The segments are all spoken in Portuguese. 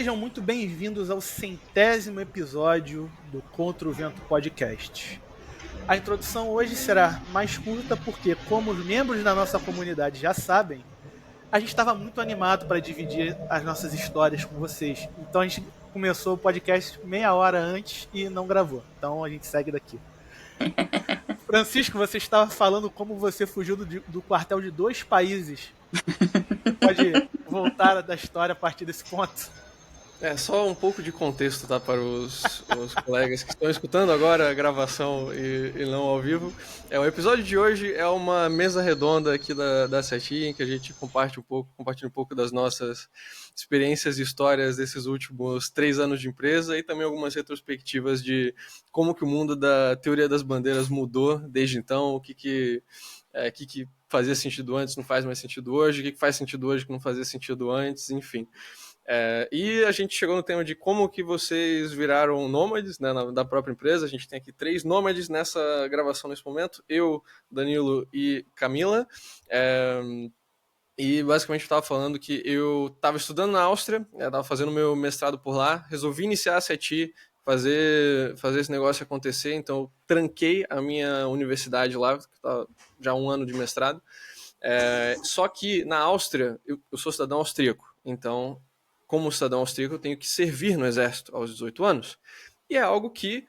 Sejam muito bem-vindos ao 100º episódio do Contra o Vento Podcast. A introdução hoje será mais curta porque, como os membros da nossa comunidade já sabem, a gente estava muito animado para dividir as nossas histórias com vocês. Então a gente começou o podcast meia hora antes e não gravou. Então a gente segue daqui. Francisco, você estava falando como você fugiu do quartel de 2 países. Você pode voltar da história a partir desse ponto? Só um pouco de contexto, tá, para os colegas que estão escutando agora a gravação e não ao vivo. O episódio de hoje é uma mesa redonda aqui da SETI, em que a gente compartilha um pouco das nossas experiências e histórias desses últimos 3 anos de empresa e também algumas retrospectivas de como que o mundo da teoria das bandeiras mudou desde então, o que fazia sentido antes não faz mais sentido hoje, o que faz sentido hoje que não fazia sentido antes, enfim. E a gente chegou no tema de como que vocês viraram nômades, né, da própria empresa. A gente tem aqui 3 nômades nessa gravação nesse momento, eu, Danilo e Camila. E basicamente eu estava falando que eu estava estudando na Áustria, estava fazendo meu mestrado por lá, resolvi iniciar a CETI, fazer esse negócio acontecer, então eu tranquei a minha universidade lá, que tá já 1 ano de mestrado. Só que na Áustria, eu sou cidadão austríaco, então como cidadão austríaco, eu tenho que servir no exército aos 18 anos. E é algo que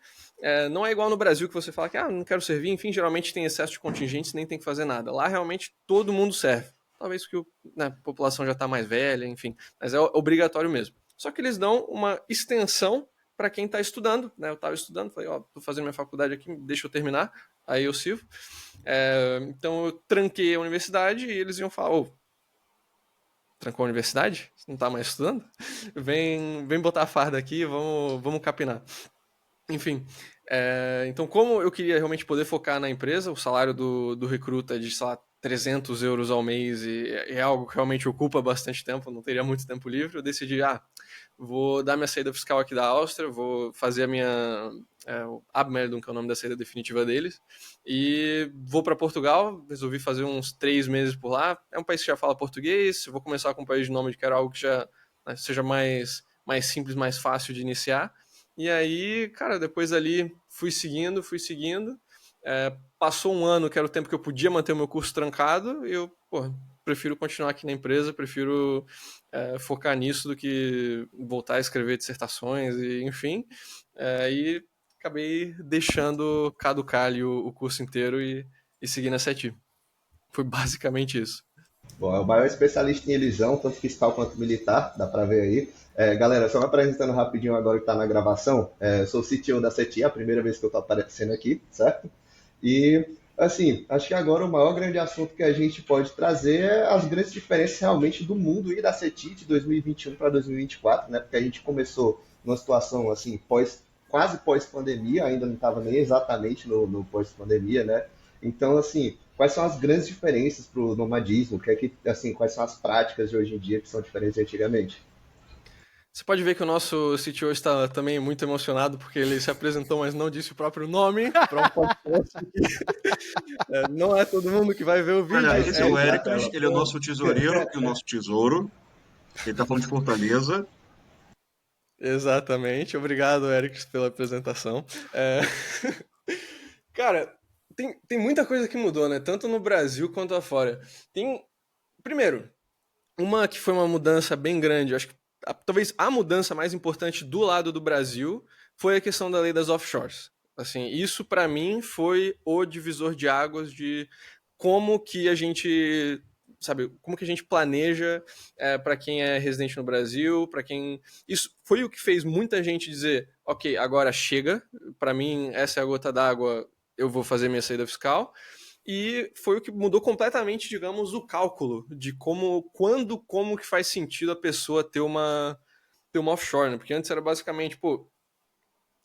não é igual no Brasil, que você fala que não quero servir, enfim, geralmente tem excesso de contingentes, nem tem que fazer nada. Lá realmente todo mundo serve. Talvez porque a população já está mais velha, enfim, mas é obrigatório mesmo. Só que eles dão uma extensão para quem está estudando, né? Eu estava estudando, falei, tô fazendo minha faculdade aqui, deixa eu terminar, aí eu sirvo. Então eu tranquei a universidade e eles iam falar, trancou a universidade? Você não tá mais estudando? Vem botar a farda aqui, vamos capinar. Enfim, então como eu queria realmente poder focar na empresa, o salário do recruta é de, sei lá, 300 euros ao mês e é algo que realmente ocupa bastante tempo, não teria muito tempo livre, eu decidi, vou dar minha saída fiscal aqui da Áustria, vou fazer a minha o Abmeldung, que é o nome da saída definitiva deles, e vou para Portugal, resolvi fazer uns 3 meses por lá, é um país que já fala português, vou começar com um país de nome que era algo que já seja mais simples, mais fácil de iniciar, e aí, cara, depois ali fui seguindo, passou 1 ano, que era o tempo que eu podia manter o meu curso trancado, e eu, prefiro continuar aqui na empresa, prefiro focar nisso do que voltar a escrever dissertações, e enfim, e acabei deixando caducar ali o curso inteiro e seguir na CETI. Foi basicamente isso. Bom, é o maior especialista em elisão, tanto fiscal quanto militar, dá pra ver aí. Galera, só me apresentando rapidinho agora que tá na gravação. Eu sou o CTO da CETI, é a primeira vez que eu tô aparecendo aqui, certo? E, assim, acho que agora o maior grande assunto que a gente pode trazer é as grandes diferenças realmente do mundo e da CETI de 2021 para 2024, né? Porque a gente começou numa situação, assim, quase pós-pandemia, ainda não estava nem exatamente no pós-pandemia, né? Então, assim, quais são as grandes diferenças para o nomadismo? Assim, quais são as práticas de hoje em dia que são diferentes de antigamente? Você pode ver que o nosso CTO está também muito emocionado porque ele se apresentou, mas não disse o próprio nome para um podcast. Não é todo mundo que vai ver o vídeo. Olha, esse é o Éricles, ele é o Então, nosso tesoureiro e o nosso tesouro. Ele tá falando de Fortaleza. exatamente. Obrigado, Eric, pela apresentação. Cara, tem muita coisa que mudou, né? Tanto no Brasil quanto lá fora. Primeiro, uma que foi uma mudança bem grande, acho que talvez a mudança mais importante do lado do Brasil foi a questão da lei das offshores. Assim, isso para mim foi o divisor de águas de como que a gente, sabe, como que a gente planeja para quem é residente no Brasil, para quem isso foi o que fez muita gente dizer, ok, agora chega, para mim essa é a gota d'água, eu vou fazer minha saída fiscal. E foi o que mudou completamente, digamos, o cálculo de como que faz sentido a pessoa ter uma offshore, né? Porque antes era basicamente,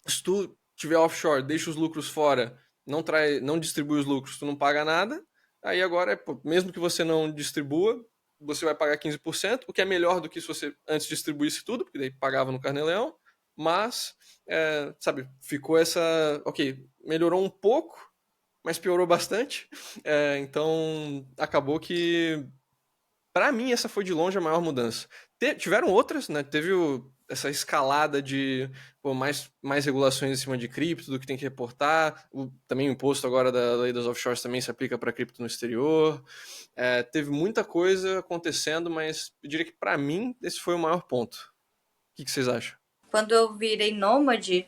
se tu tiver offshore, deixa os lucros fora, não distribui os lucros, tu não paga nada. Aí agora, mesmo que você não distribua, você vai pagar 15%, o que é melhor do que se você antes distribuísse tudo, porque daí pagava no Carnê-Leão, mas, sabe, ficou essa... Ok, melhorou um pouco, mas piorou bastante. Então, acabou que, para mim, essa foi de longe a maior mudança. Tiveram outras, né? Teve essa escalada de mais regulações em cima de cripto, do que tem que reportar. Também o imposto agora da lei das offshores também se aplica para cripto no exterior. Teve muita coisa acontecendo, mas eu diria que para mim esse foi o maior ponto. O que vocês acham? Quando eu virei nômade,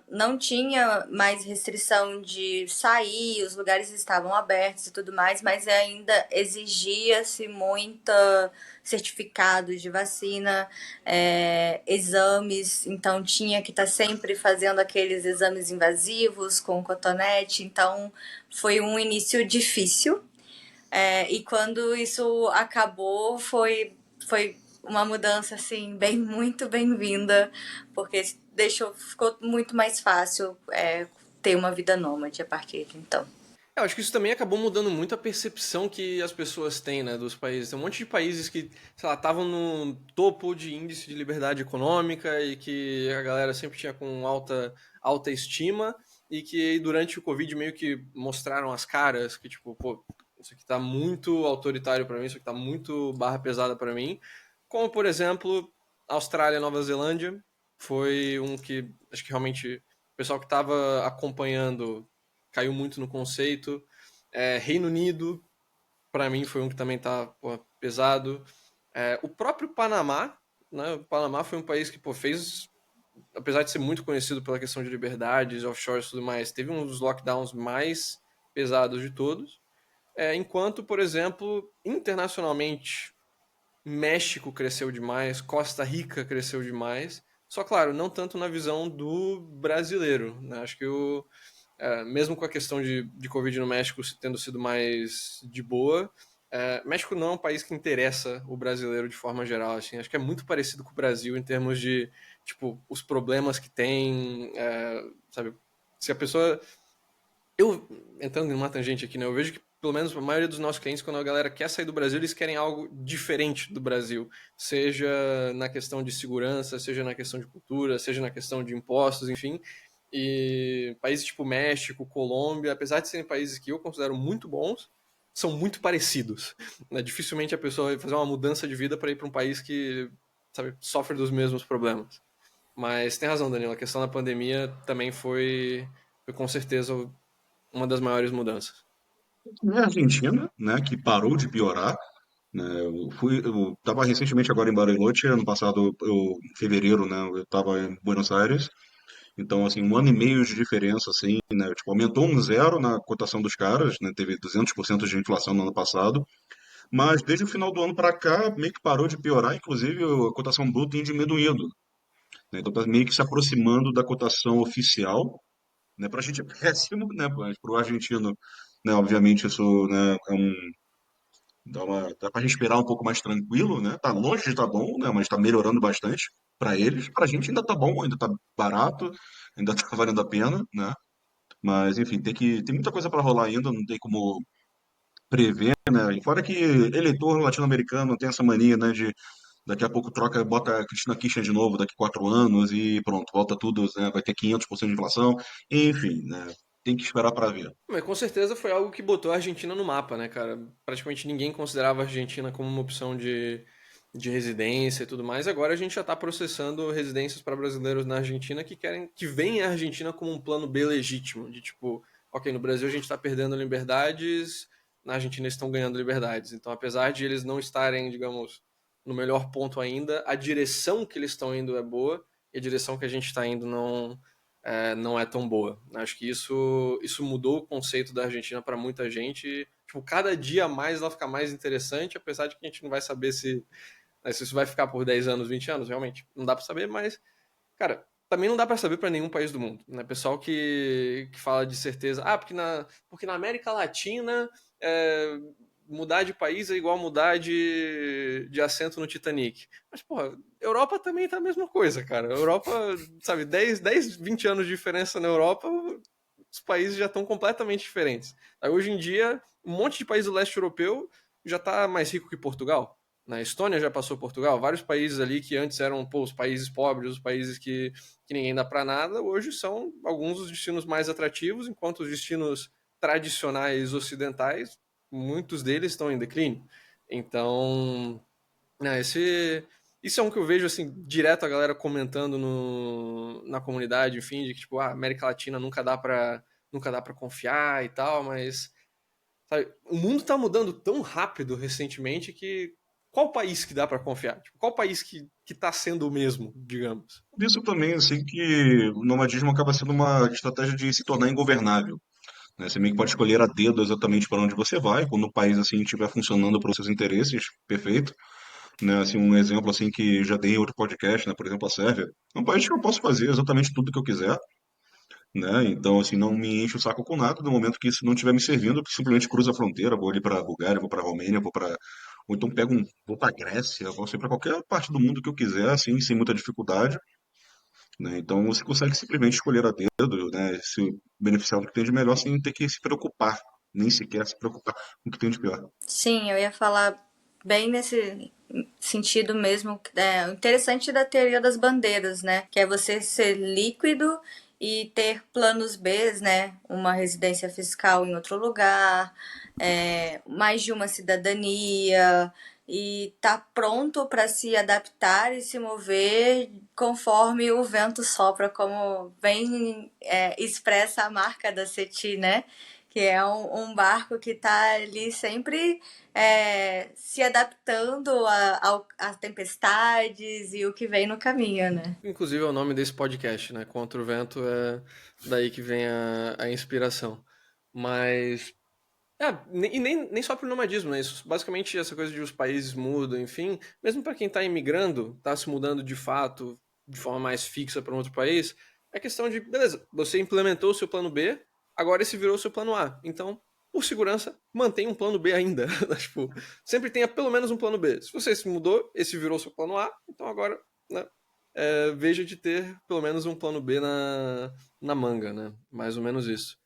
não tinha mais restrição de sair, os lugares estavam abertos e tudo mais, mas ainda exigia-se muita certificados de vacina, exames, então tinha que estar sempre fazendo aqueles exames invasivos com cotonete, então foi um início difícil. E quando isso acabou, foi uma mudança assim muito bem-vinda, porque ficou muito mais fácil ter uma vida nômade a partir de então. Eu acho que isso também acabou mudando muito a percepção que as pessoas têm, né, dos países. Tem um monte de países que, sei lá, estavam no topo de índice de liberdade econômica e que a galera sempre tinha com alta estima, e que durante o Covid meio que mostraram as caras, que tipo, pô, isso aqui tá muito autoritário para mim, isso aqui tá muito barra pesada para mim. Como, por exemplo, Austrália e Nova Zelândia, foi um que acho que realmente o pessoal que estava acompanhando caiu muito no conceito. Reino Unido, para mim, foi um que também tá pesado. O próprio Panamá, né? O Panamá foi um país que fez, apesar de ser muito conhecido pela questão de liberdades, offshores e tudo mais, teve um dos lockdowns mais pesados de todos. Enquanto, por exemplo, internacionalmente, México cresceu demais, Costa Rica cresceu demais. Só, claro, não tanto na visão do brasileiro, né? Acho que mesmo com a questão de Covid no México tendo sido mais de boa, México não é um país que interessa o brasileiro de forma geral. Assim. Acho que é muito parecido com o Brasil em termos de, tipo, os problemas que tem, sabe? Se a pessoa... Eu, entrando em uma tangente aqui, né? Eu vejo que, pelo menos a maioria dos nossos clientes, quando a galera quer sair do Brasil, eles querem algo diferente do Brasil. Seja na questão de segurança, seja na questão de cultura, seja na questão de impostos, enfim. E países tipo México, Colômbia, apesar de serem países que eu considero muito bons, são muito parecidos. Né? Dificilmente a pessoa vai fazer uma mudança de vida para ir para um país que, sabe, sofre dos mesmos problemas. Mas tem razão, Danilo, a questão da pandemia também foi com certeza uma das maiores mudanças. É a Argentina, né, que parou de piorar. Né, eu estava recentemente agora em Bariloche, ano passado, em fevereiro, né, eu estava em Buenos Aires. Então, assim, um ano e meio de diferença, assim, né, tipo, aumentou um zero na cotação dos caras, né, teve 200% de inflação no ano passado, mas desde o final do ano para cá, meio que parou de piorar, inclusive a cotação bruta tem diminuído, né, então tá meio que se aproximando da cotação oficial, né, para a gente é péssimo, né, mas para o argentino, né, obviamente isso, né, dá para respirar um pouco mais tranquilo, né, tá longe de estar bom, né, mas está melhorando bastante para eles, para a gente ainda tá bom, ainda tá barato, ainda tá valendo a pena, né, mas enfim, tem muita coisa para rolar ainda, não tem como prever, né, e fora que eleitor latino-americano tem essa mania, né, de daqui a pouco troca, bota a Cristina Kirchner de novo daqui 4 anos e pronto, volta tudo, né, vai ter 500% de inflação, enfim, né, tem que esperar para ver. Mas com certeza foi algo que botou a Argentina no mapa, né, cara? Praticamente ninguém considerava a Argentina como uma opção de residência e tudo mais. Agora a gente já está processando residências para brasileiros na Argentina que veem a Argentina como um plano B legítimo, de tipo, ok, no Brasil a gente está perdendo liberdades, na Argentina eles estão ganhando liberdades. Então, apesar de eles não estarem, digamos, no melhor ponto ainda, a direção que eles estão indo é boa e a direção que a gente está indo não é tão boa. Acho que isso mudou o conceito da Argentina para muita gente. Tipo, cada dia mais ela fica mais interessante, apesar de que a gente não vai saber se isso vai ficar por 10 anos, 20 anos, realmente. Não dá para saber, mas, cara, também não dá para saber para nenhum país do mundo. Né? Pessoal que fala de certeza, porque na América Latina mudar de país é igual mudar de assento no Titanic. Mas, porra, Europa também tá a mesma coisa, cara. Europa, sabe, 10, 20 anos de diferença na Europa, os países já estão completamente diferentes. Aí, hoje em dia, um monte de país do leste europeu já tá mais rico que Portugal. Na Estônia já passou Portugal. Vários países ali que antes eram os países pobres, os países que ninguém dá pra nada, hoje são alguns dos destinos mais atrativos, enquanto os destinos tradicionais muitos deles estão em declínio. Então, isso Isso é um que eu vejo, assim, direto a galera comentando na comunidade, enfim, de que, tipo, a América Latina nunca dá pra confiar e tal, mas, sabe, o mundo tá mudando tão rápido recentemente que qual país que dá pra confiar? Tipo, qual país que tá sendo o mesmo, digamos? Isso também, assim, que o nomadismo acaba sendo uma estratégia de se tornar ingovernável, né? Você meio que pode escolher a dedo exatamente para onde você vai, quando o país, assim, estiver funcionando para os seus interesses, perfeito, né? Assim, um exemplo, assim, que já dei em outro podcast, né? Por exemplo, a Sérvia. É um país que eu posso fazer exatamente tudo que eu quiser, né? Então, assim, não me enche o saco com nada no momento que isso não estiver me servindo, eu simplesmente cruzo a fronteira, vou ali para a Bulgária, vou para a Romênia, ou então vou para a Grécia, vou para qualquer parte do mundo que eu quiser, assim, sem muita dificuldade, né? Então, você consegue simplesmente escolher a dedo, né? Se beneficiar do que tem de melhor sem ter que se preocupar, nem sequer se preocupar com o que tem de pior. Sim, eu ia falar bem nesse sentido mesmo. É, o interessante da teoria das bandeiras, né? Que é você ser líquido e ter planos B, né? Uma residência fiscal em outro lugar, mais de uma cidadania e tá pronto para se adaptar e se mover conforme o vento sopra, como bem expressa a marca da CETI, né? Que é um barco que está ali sempre se adaptando às tempestades e o que vem no caminho, né? Inclusive é o nome desse podcast, né? Contra o Vento é daí que vem a inspiração. Mas. E nem só pro nomadismo, né? Isso, basicamente essa coisa de os países mudam, enfim. Mesmo para quem tá imigrando, tá se mudando de fato, de forma mais fixa para um outro país, é questão de, beleza, você implementou o seu plano B, agora esse virou o seu plano A. Então, por segurança, mantém um plano B ainda. Tipo, sempre tenha pelo menos um plano B. Se você se mudou, esse virou o seu plano A, então agora, né? Veja de ter pelo menos um plano B na manga, né? Mais ou menos isso.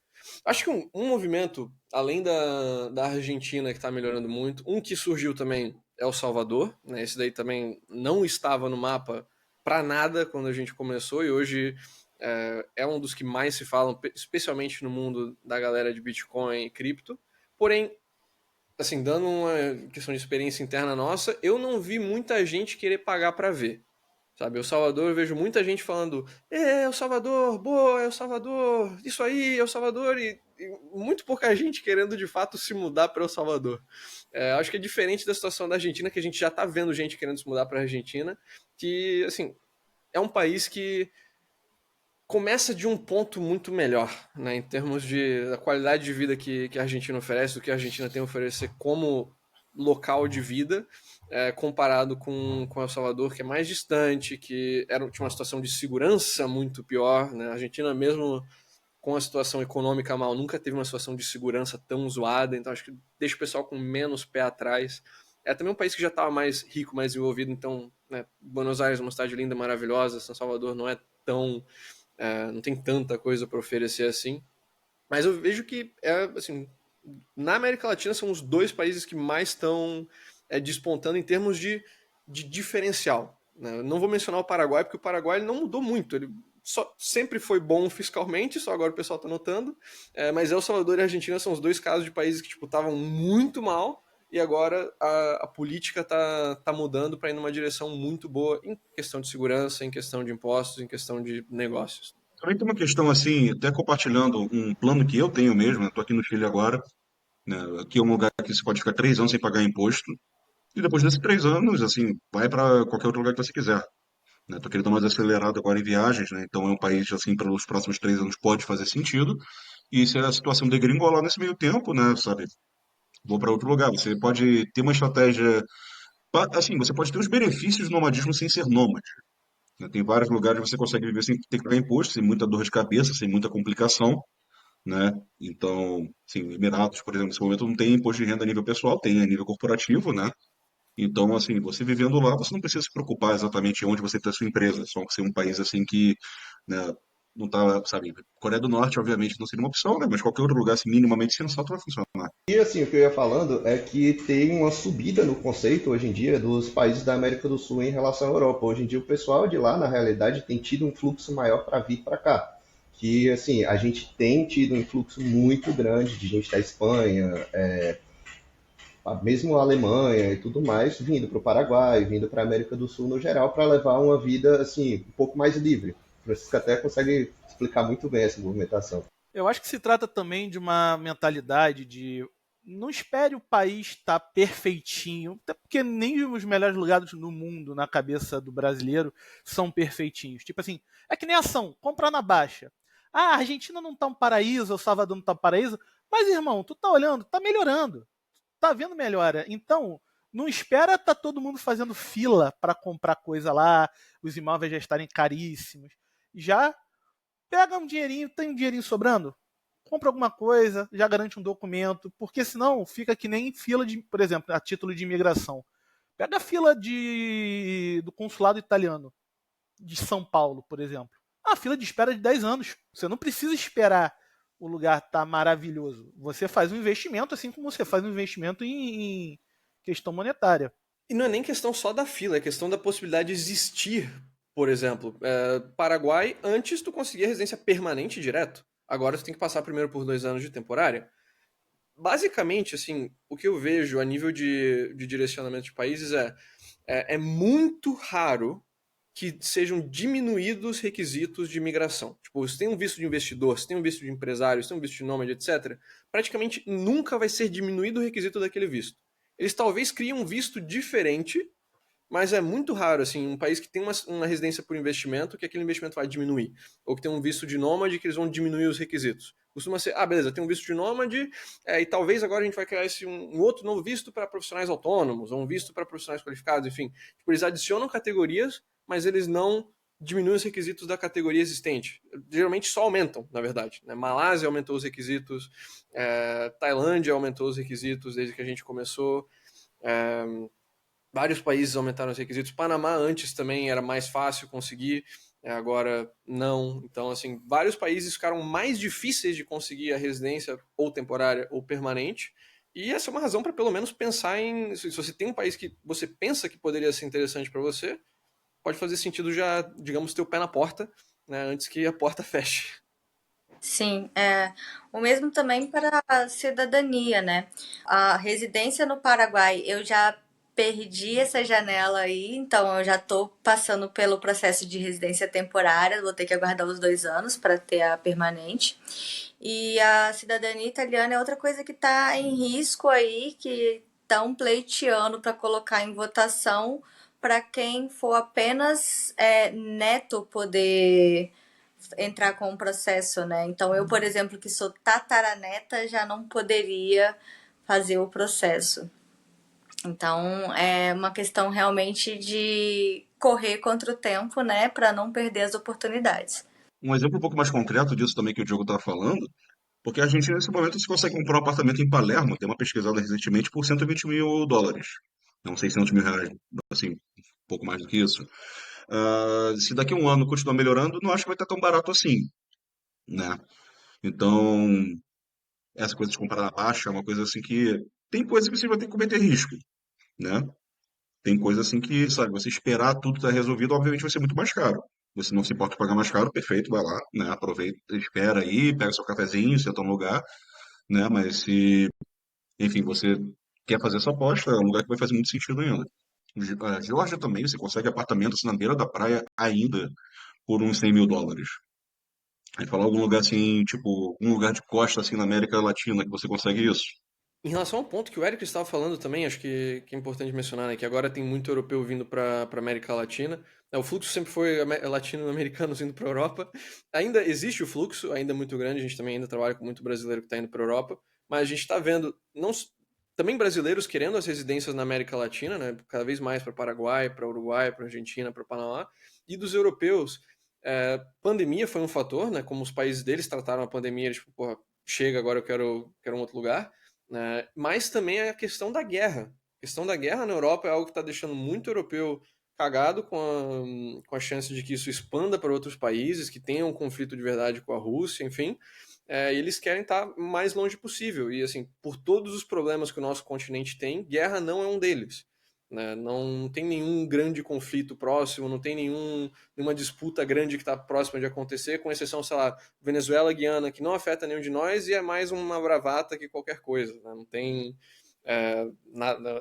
Acho que um movimento, além da Argentina, que está melhorando muito, um que surgiu também é o Salvador, né? Esse daí também não estava no mapa para nada quando a gente começou e hoje é um dos que mais se falam, especialmente no mundo da galera de Bitcoin e cripto. Porém, assim, dando uma questão de experiência interna nossa, eu não vi muita gente querer pagar para ver. Sabe, El Salvador, eu vejo muita gente falando El Salvador, boa, El Salvador, isso aí, El Salvador, e muito pouca gente querendo de fato se mudar para El Salvador. Acho que é diferente da situação da Argentina, que a gente já tá vendo gente querendo se mudar para a Argentina, que, assim, é um país que começa de um ponto muito melhor, né, em termos da qualidade de vida que a Argentina oferece, do que a Argentina tem a oferecer como local de vida, comparado com El Salvador, que é mais distante, que tinha uma situação de segurança muito pior, né? A Argentina, mesmo com a situação econômica mal, nunca teve uma situação de segurança tão zoada, então acho que deixa o pessoal com menos pé atrás. É também um país que já estava mais rico, mais desenvolvido, então, né, Buenos Aires é uma cidade linda, maravilhosa, São Salvador não é tão... não tem tanta coisa para oferecer assim, mas eu vejo que assim, na América Latina são os dois países que mais estão despontando em termos de diferencial, né? Eu não vou mencionar o Paraguai, porque o Paraguai não mudou muito, ele sempre foi bom fiscalmente, só agora o pessoal está notando, mas El Salvador e Argentina são os dois casos de países que estavam muito mal, e agora a política tá mudando para ir numa direção muito boa em questão de segurança, em questão de impostos, em questão de negócios. Também tem uma questão assim, até compartilhando um plano que eu tenho mesmo, estou aqui no Chile agora, né? Aqui é um lugar que você pode ficar 3 anos sem pagar imposto, e depois desses 3 anos, assim, vai para qualquer outro lugar que você quiser. Né? Tô querendo dar mais acelerado agora em viagens, né? Então é um país, assim, para os próximos 3 anos pode fazer sentido. E se a situação degringolar nesse meio tempo, né, sabe, vou para outro lugar. Você pode ter uma estratégia, assim, você pode ter os benefícios do nomadismo sem ser nômade. Né? Tem vários lugares que você consegue viver sem ter que pagar imposto, sem muita dor de cabeça, sem muita complicação, né? Então, assim, Emirados, por exemplo, nesse momento não tem imposto de renda a nível pessoal, tem a nível corporativo, né? Então, assim, você vivendo lá, você não precisa se preocupar exatamente onde você tem a sua empresa. Só que ser um país assim que, né, não tá, sabe, Coreia do Norte, obviamente, não seria uma opção, né? Mas qualquer outro lugar, assim, minimamente sensato vai funcionar. E assim, o que eu ia falando é que tem uma subida no conceito hoje em dia dos países da América do Sul em relação à Europa. Hoje em dia o pessoal de lá, na realidade, tem tido um fluxo maior para vir para cá. Que assim, a gente tem tido um fluxo muito grande de gente da Espanha, mesmo a Alemanha e tudo mais, vindo para o Paraguai, vindo para a América do Sul no geral, para levar uma vida assim um pouco mais livre. O Francisco até consegue explicar muito bem essa movimentação. Eu acho que se trata também de uma mentalidade de não espere o país estar perfeitinho, até porque nem os melhores lugares no mundo, na cabeça do brasileiro, são perfeitinhos. Tipo assim, é que nem ação, comprar na baixa. Ah, a Argentina não tá um paraíso, o Salvador não tá um paraíso, mas irmão, tu tá olhando, tá melhorando, tá vendo melhora. Então, não espera tá todo mundo fazendo fila para comprar coisa lá, os imóveis já estarem caríssimos. Já pega um dinheirinho, tem um dinheirinho sobrando, compra alguma coisa, já garante um documento, porque senão fica que nem fila de, por exemplo, a título de imigração. Pega a fila do consulado italiano de São Paulo, por exemplo. A fila de espera de 10 anos. Você não precisa esperar o lugar estar maravilhoso. Você faz um investimento, assim como você faz um investimento em questão monetária. E não é nem questão só da fila, é questão da possibilidade de existir, por exemplo. Paraguai, antes tu conseguia residência permanente direto. Agora tu tem que passar primeiro por 2 anos de temporária. Basicamente, assim, o que eu vejo a nível de direcionamento de países é muito raro que sejam diminuídos os requisitos de imigração. Tipo, se tem um visto de investidor, se tem um visto de empresário, se tem um visto de nômade, etc., praticamente nunca vai ser diminuído o requisito daquele visto. Eles talvez criem um visto diferente, mas é muito raro, assim, um país que tem uma residência por investimento, que aquele investimento vai diminuir. Ou que tem um visto de nômade, que eles vão diminuir os requisitos. Costuma ser, beleza, tem um visto de nômade, e talvez agora a gente vai criar um outro novo visto para profissionais autônomos, ou um visto para profissionais qualificados, enfim. Tipo, eles adicionam categorias, mas eles não diminuem os requisitos da categoria existente. Geralmente só aumentam, na verdade. Né? Malásia aumentou os requisitos, Tailândia aumentou os requisitos desde que a gente começou. Vários países aumentaram os requisitos. Panamá antes também era mais fácil conseguir, agora não. Então, assim, vários países ficaram mais difíceis de conseguir a residência ou temporária ou permanente. E essa é uma razão para pelo menos pensar em... Se você tem um país que você pensa que poderia ser interessante para você, pode fazer sentido já, digamos, ter o pé na porta, né, antes que a porta feche. Sim, o mesmo também para a cidadania, né? A residência no Paraguai, eu já perdi essa janela aí, então eu já estou passando pelo processo de residência temporária, vou ter que aguardar os 2 anos para ter a permanente. E a cidadania italiana é outra coisa que está em risco aí, que estão pleiteando para colocar em votação para quem for apenas neto poder entrar com o processo, né? Então eu, por exemplo, que sou tataraneta, já não poderia fazer o processo. Então é uma questão realmente de correr contra o tempo, né, para não perder as oportunidades. Um exemplo um pouco mais concreto disso também que o Diogo estava falando, porque a gente nesse momento se consegue comprar um apartamento em Palermo, tem uma pesquisada recentemente por US$ 120 mil, não R$ 600 mil, assim, um pouco mais do que isso. Se daqui a um ano continuar melhorando, não acho que vai estar tão barato assim, né? Então, essa coisa de comprar na baixa é uma coisa assim que tem coisa que você vai ter que cometer risco, né? Tem coisa assim que, sabe, você esperar tudo estar resolvido, obviamente vai ser muito mais caro. Você não se importa de pagar mais caro, perfeito, vai lá, né? Aproveita, espera aí, pega seu cafezinho, senta no lugar, né? Mas se, enfim, você quer fazer essa aposta, é um lugar que vai fazer muito sentido ainda. A Geórgia também, você consegue apartamentos na beira da praia ainda por uns US$ 100 mil. Aí falar algum lugar assim, tipo, um lugar de costa assim na América Latina que você consegue isso. Em relação ao ponto que o Eric estava falando também, acho que é importante mencionar, né, que agora tem muito europeu vindo para América Latina. O fluxo sempre foi latino-americanos indo para a Europa. Ainda existe o fluxo, ainda muito grande, a gente também ainda trabalha com muito brasileiro que está indo para a Europa, mas a gente está vendo também brasileiros querendo as residências na América Latina, né, cada vez mais para Paraguai, para Uruguai, para Argentina, para Panamá, e dos europeus. Pandemia foi um fator, né, como os países deles trataram a pandemia, eles, tipo, porra, chega, agora eu quero um outro lugar. Mas também a questão da guerra. A questão da guerra na Europa é algo que está deixando muito europeu cagado com a chance de que isso expanda para outros países, que tenham um conflito de verdade com a Rússia, enfim. E eles querem estar mais longe possível. E, assim, por todos os problemas que o nosso continente tem, guerra não é um deles. Né? Não tem nenhum grande conflito próximo, não tem nenhuma disputa grande que está próxima de acontecer, com exceção, sei lá, Venezuela, Guiana, que não afeta nenhum de nós e é mais uma bravata que qualquer coisa. Né? Não tem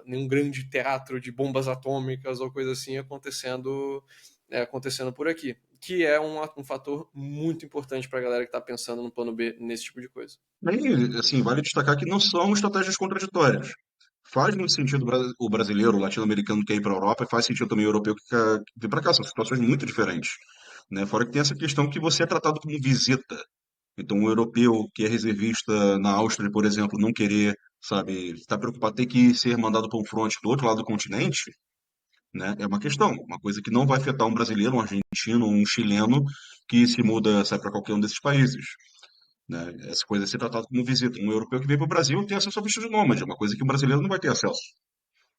nenhum grande teatro de bombas atômicas ou coisa assim acontecendo por aqui. Que é um fator muito importante para a galera que está pensando no plano B nesse tipo de coisa. E, assim, vale destacar que não são estratégias contraditórias. Faz muito sentido o brasileiro, o latino-americano que quer ir para a Europa, e faz sentido também o europeu que quer vir para cá. São situações muito diferentes, né? Fora que tem essa questão que você é tratado como visita. Então, um europeu que é reservista na Áustria, por exemplo, não querer, sabe, estar preocupado, ter que ser mandado para um fronte do outro lado do continente, né? É uma questão, uma coisa que não vai afetar um brasileiro, um argentino, um chileno que se muda, sai para qualquer um desses países, né? Essa coisa é ser tratado como visita. Um europeu que vem para o Brasil tem acesso ao visto de nômade, é uma coisa que um brasileiro não vai ter acesso.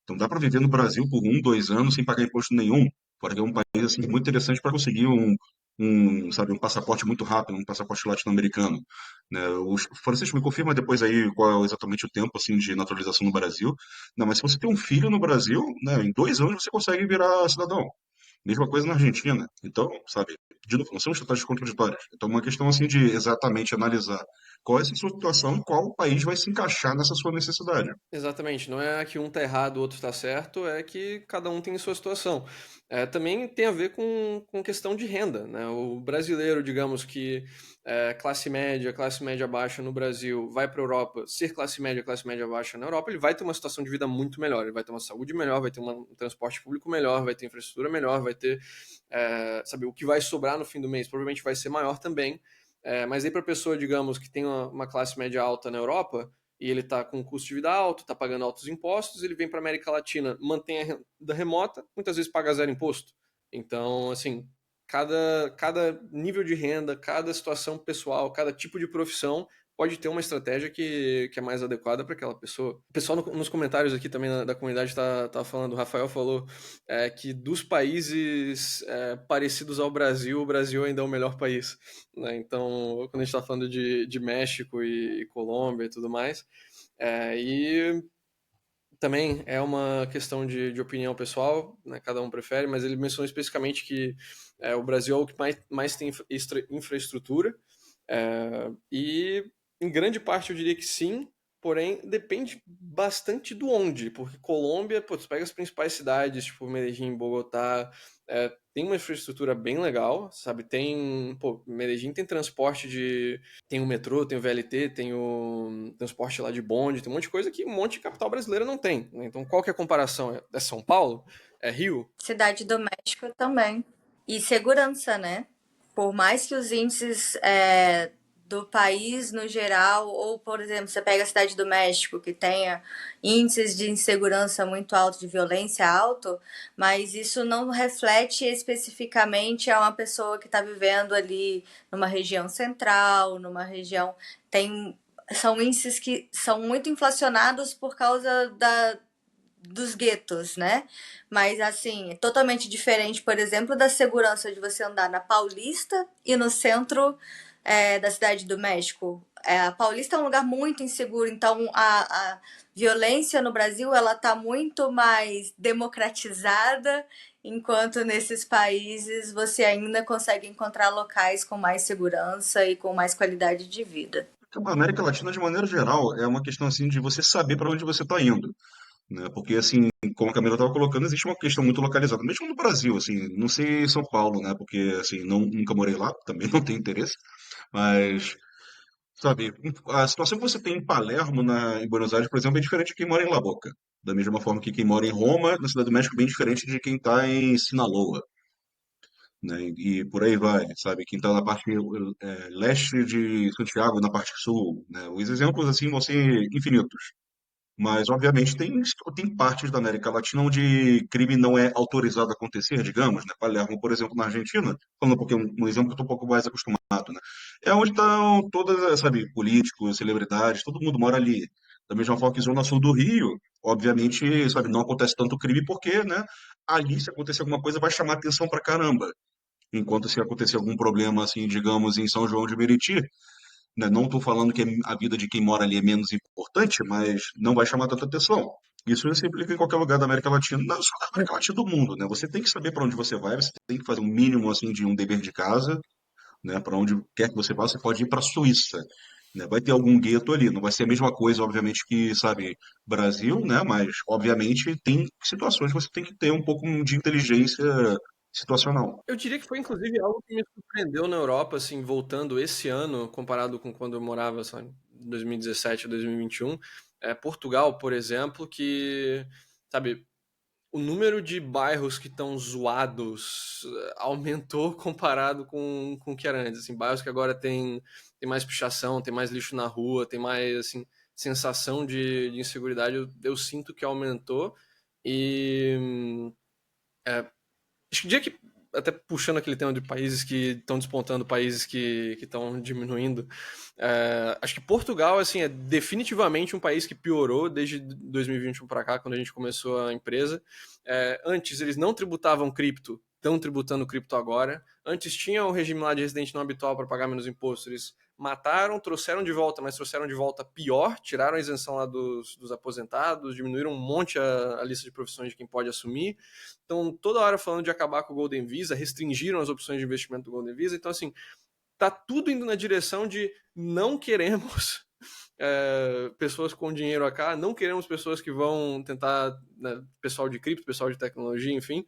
Então dá para viver no Brasil por 1, 2 anos sem pagar imposto nenhum. Fora que é um país assim, muito interessante para conseguir sabe, um passaporte muito rápido, um passaporte latino-americano. Né? O Francisco me confirma depois aí qual é exatamente o tempo assim, de naturalização no Brasil. Não, mas se você tem um filho no Brasil, né, em 2 anos você consegue virar cidadão. Mesma coisa na Argentina. Então, sabe, de novo, não são estratégias contraditórias. Então, uma questão assim de exatamente analisar qual é essa sua situação e qual país vai se encaixar nessa sua necessidade. Exatamente, não é que um tá errado, o outro tá certo, é que cada um tem sua situação. Também tem a ver com questão de renda, né? O brasileiro, digamos que classe média baixa no Brasil, vai para a Europa, ser classe média baixa na Europa, ele vai ter uma situação de vida muito melhor, ele vai ter uma saúde melhor, vai ter um transporte público melhor, vai ter infraestrutura melhor, vai ter, sabe, o que vai sobrar no fim do mês provavelmente vai ser maior também. Mas aí para a pessoa, digamos, que tem uma classe média alta na Europa, e ele está com um custo de vida alto, está pagando altos impostos, ele vem para a América Latina, mantém a renda remota, muitas vezes paga zero imposto. Então, assim, cada nível de renda, cada situação pessoal, cada tipo de profissão pode ter uma estratégia que é mais adequada para aquela pessoa. O pessoal nos comentários aqui também da comunidade tá falando, o Rafael falou que dos países parecidos ao Brasil, o Brasil ainda é o melhor país. Né? Então, quando a gente está falando de México e Colômbia e tudo mais, e também é uma questão de opinião pessoal, né? Cada um prefere, mas ele mencionou especificamente que o Brasil é o que mais tem infraestrutura, e em grande parte eu diria que sim, porém depende bastante do onde, porque Colômbia, pô, tu pega as principais cidades, tipo Medellín, Bogotá, tem uma infraestrutura bem legal, sabe? Medellín tem tem o metrô, tem o VLT, tem o transporte lá de bonde, tem um monte de coisa que um monte de capital brasileira não tem, né? Então qual que é a comparação? É São Paulo? É Rio? Cidade do México também. E segurança, né? Por mais que os índices do país no geral, ou por exemplo, você pega a Cidade do México, que tenha índices de insegurança muito alto, de violência alto, mas isso não reflete especificamente a uma pessoa que está vivendo ali numa região central, numa região. São índices que são muito inflacionados por causa dos guetos, né? Mas assim, totalmente diferente, por exemplo, da segurança de você andar na Paulista e no centro da Cidade do México. A Paulista é um lugar muito inseguro, então a violência no Brasil ela está muito mais democratizada, enquanto nesses países você ainda consegue encontrar locais com mais segurança e com mais qualidade de vida. A América Latina, de maneira geral, é uma questão assim de você saber para onde você está indo, né? Porque assim, como a Camila estava colocando, existe uma questão muito localizada, mesmo no Brasil, assim, não sei São Paulo, né? Porque assim, nunca morei lá, também não tenho interesse, mas sabe, a situação que você tem em Palermo, em Buenos Aires, por exemplo, é diferente de quem mora em La Boca. Da mesma forma que quem mora em Roma, na Cidade do México, é bem diferente de quem está em Sinaloa, né? E por aí vai, sabe? Quem está na parte leste de Santiago, na parte sul, né? Os exemplos, assim, vão ser infinitos. Mas, obviamente, tem partes da América Latina onde crime não é autorizado a acontecer, digamos, né? Palermo, por exemplo, na Argentina, falando porque um exemplo que eu estou um pouco mais acostumado, né? É onde estão todas, sabe, políticos, celebridades, todo mundo mora ali. Da mesma forma que Zona Sul do Rio, obviamente, sabe, não acontece tanto crime porque, né? Ali, se acontecer alguma coisa, vai chamar atenção pra caramba. Enquanto se acontecer algum problema, assim, digamos, em São João de Meriti, né? Não estou falando que a vida de quem mora ali é menos importante, mas não vai chamar tanta atenção. Isso se aplica em qualquer lugar da América Latina, não só da América Latina do mundo, né? Você tem que saber para onde você vai, você tem que fazer um mínimo assim de um dever de casa, né? Para onde quer que você vá, você pode ir para a Suíça. né? Vai ter algum gueto ali, não vai ser a mesma coisa, obviamente, que, sabe, Brasil, né? Mas, obviamente, tem situações que você tem que ter um pouco de inteligência situacional. Eu diria que foi inclusive algo que me surpreendeu na Europa, assim, voltando esse ano, comparado com quando eu morava, sabe, em 2017 a 2021. Portugal, por exemplo, que, sabe, o número de bairros que estão zoados aumentou comparado com o que era antes. Assim, bairros que agora tem mais pichação, tem mais lixo na rua, tem mais assim, sensação de inseguridade. Eu sinto que aumentou. E acho que o dia que, até puxando aquele tema de países que estão despontando, países que estão diminuindo, acho que Portugal assim, é definitivamente um país que piorou desde 2021 para cá, quando a gente começou a empresa. Antes eles não tributavam cripto, estão tributando cripto agora. Antes tinha o regime lá de residente não habitual para pagar menos impostos, eles mataram, trouxeram de volta, mas trouxeram de volta pior, tiraram a isenção lá dos aposentados, diminuíram um monte a lista de profissões de quem pode assumir. Então, toda hora falando de acabar com o Golden Visa, restringiram as opções de investimento do Golden Visa. Então, assim, tá tudo indo na direção de não queremos pessoas com dinheiro a cá, não queremos pessoas que vão tentar, né, pessoal de cripto, pessoal de tecnologia, enfim,